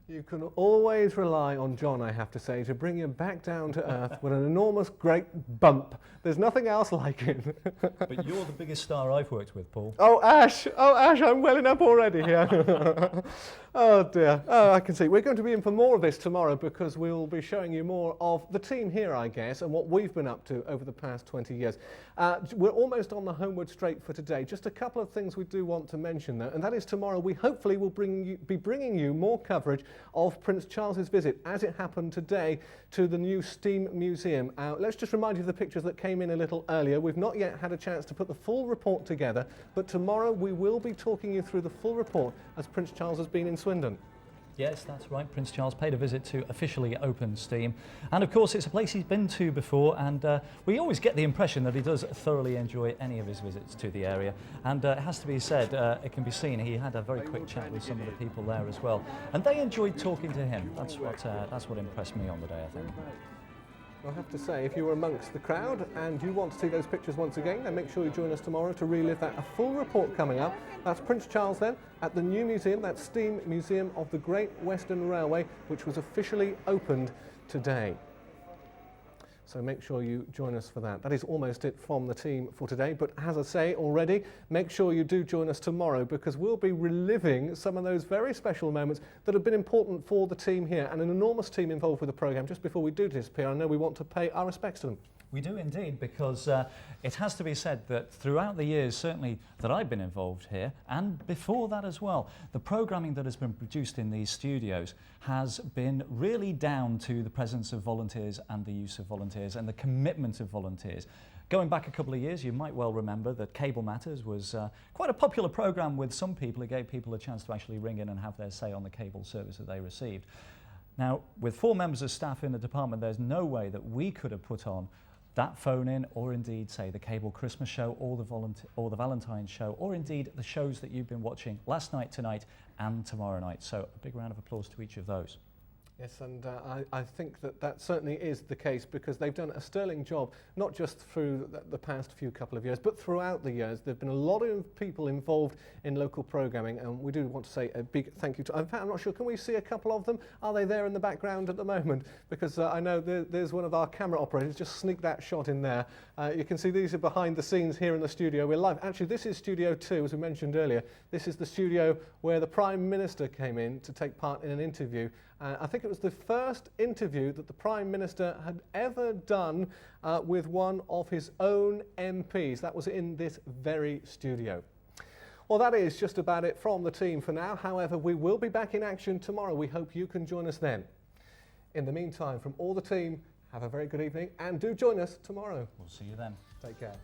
You can always rely on John, I have to say, to bring you back down to earth with an enormous, great bump. There's nothing else like it. But you're the biggest star I've worked with, Paul. Oh, Ash, I'm welling up already here. Oh, dear. Oh, I can see. We're going to be in for more of this tomorrow because we'll be showing you more of the team here, I guess, and what we've been up to over the past 20 years. We're almost on the homeward straight for today. Just a couple of things we do want to mention, though, and that is tomorrow we hopefully will be bringing you more coverage of Prince Charles's visit, as it happened today, to the new Steam Museum. Let's just remind you of the pictures that came in a little earlier. We've not yet had a chance to put the full report together, but tomorrow we will be talking you through the full report as Prince Charles has been in Swindon. Yes, that's right. Prince Charles paid a visit to officially open Steam. And of course, it's a place he's been to before, and we always get the impression that he does thoroughly enjoy any of his visits to the area. And it has to be said, it can be seen, he had a very quick chat with some of the people there as well. And they enjoyed talking to him. That's what impressed me on the day, I think. I have to say, if you were amongst the crowd and you want to see those pictures once again, then make sure you join us tomorrow to relive that. A full report coming up. That's Prince Charles then at the new museum, that Steam Museum of the Great Western Railway, which was officially opened today. So make sure you join us for that. That is almost it from the team for today. But as I say already, make sure you do join us tomorrow because we'll be reliving some of those very special moments that have been important for the team here and an enormous team involved with the programme. Just before we do disappear, I know we want to pay our respects to them. We do indeed, because it has to be said that throughout the years, certainly that I've been involved here, and before that as well, the programming that has been produced in these studios has been really down to the presence of volunteers and the use of volunteers and the commitment of volunteers. Going back a couple of years, you might well remember that Cable Matters was quite a popular programme with some people. It gave people a chance to actually ring in and have their say on the cable service that they received. Now, with 4 members of staff in the department, there's no way that we could have put on that phone-in, or indeed, say, the Cable Christmas show, or the Valentine's show, or indeed the shows that you've been watching last night, tonight, and tomorrow night. So a big round of applause to each of those. Yes, and I think that certainly is the case, because they've done a sterling job, not just through the past couple of years, but throughout the years. There have been a lot of people involved in local programming, and we do want to say a big thank you to... In fact, I'm not sure, can we see a couple of them? Are they there in the background at the moment? Because I know there's one of our camera operators, just sneak that shot in there. You can see these are behind the scenes here in the studio. We're live. Actually, this is Studio 2, as we mentioned earlier. This is the studio where the Prime Minister came in to take part in an interview. I think it was the first interview that the Prime Minister had ever done with one of his own MPs. That was in this very studio. Well, that is just about it from the team for now. However, we will be back in action tomorrow. We hope you can join us then. In the meantime, from all the team, have a very good evening and do join us tomorrow. We'll see you then. Take care.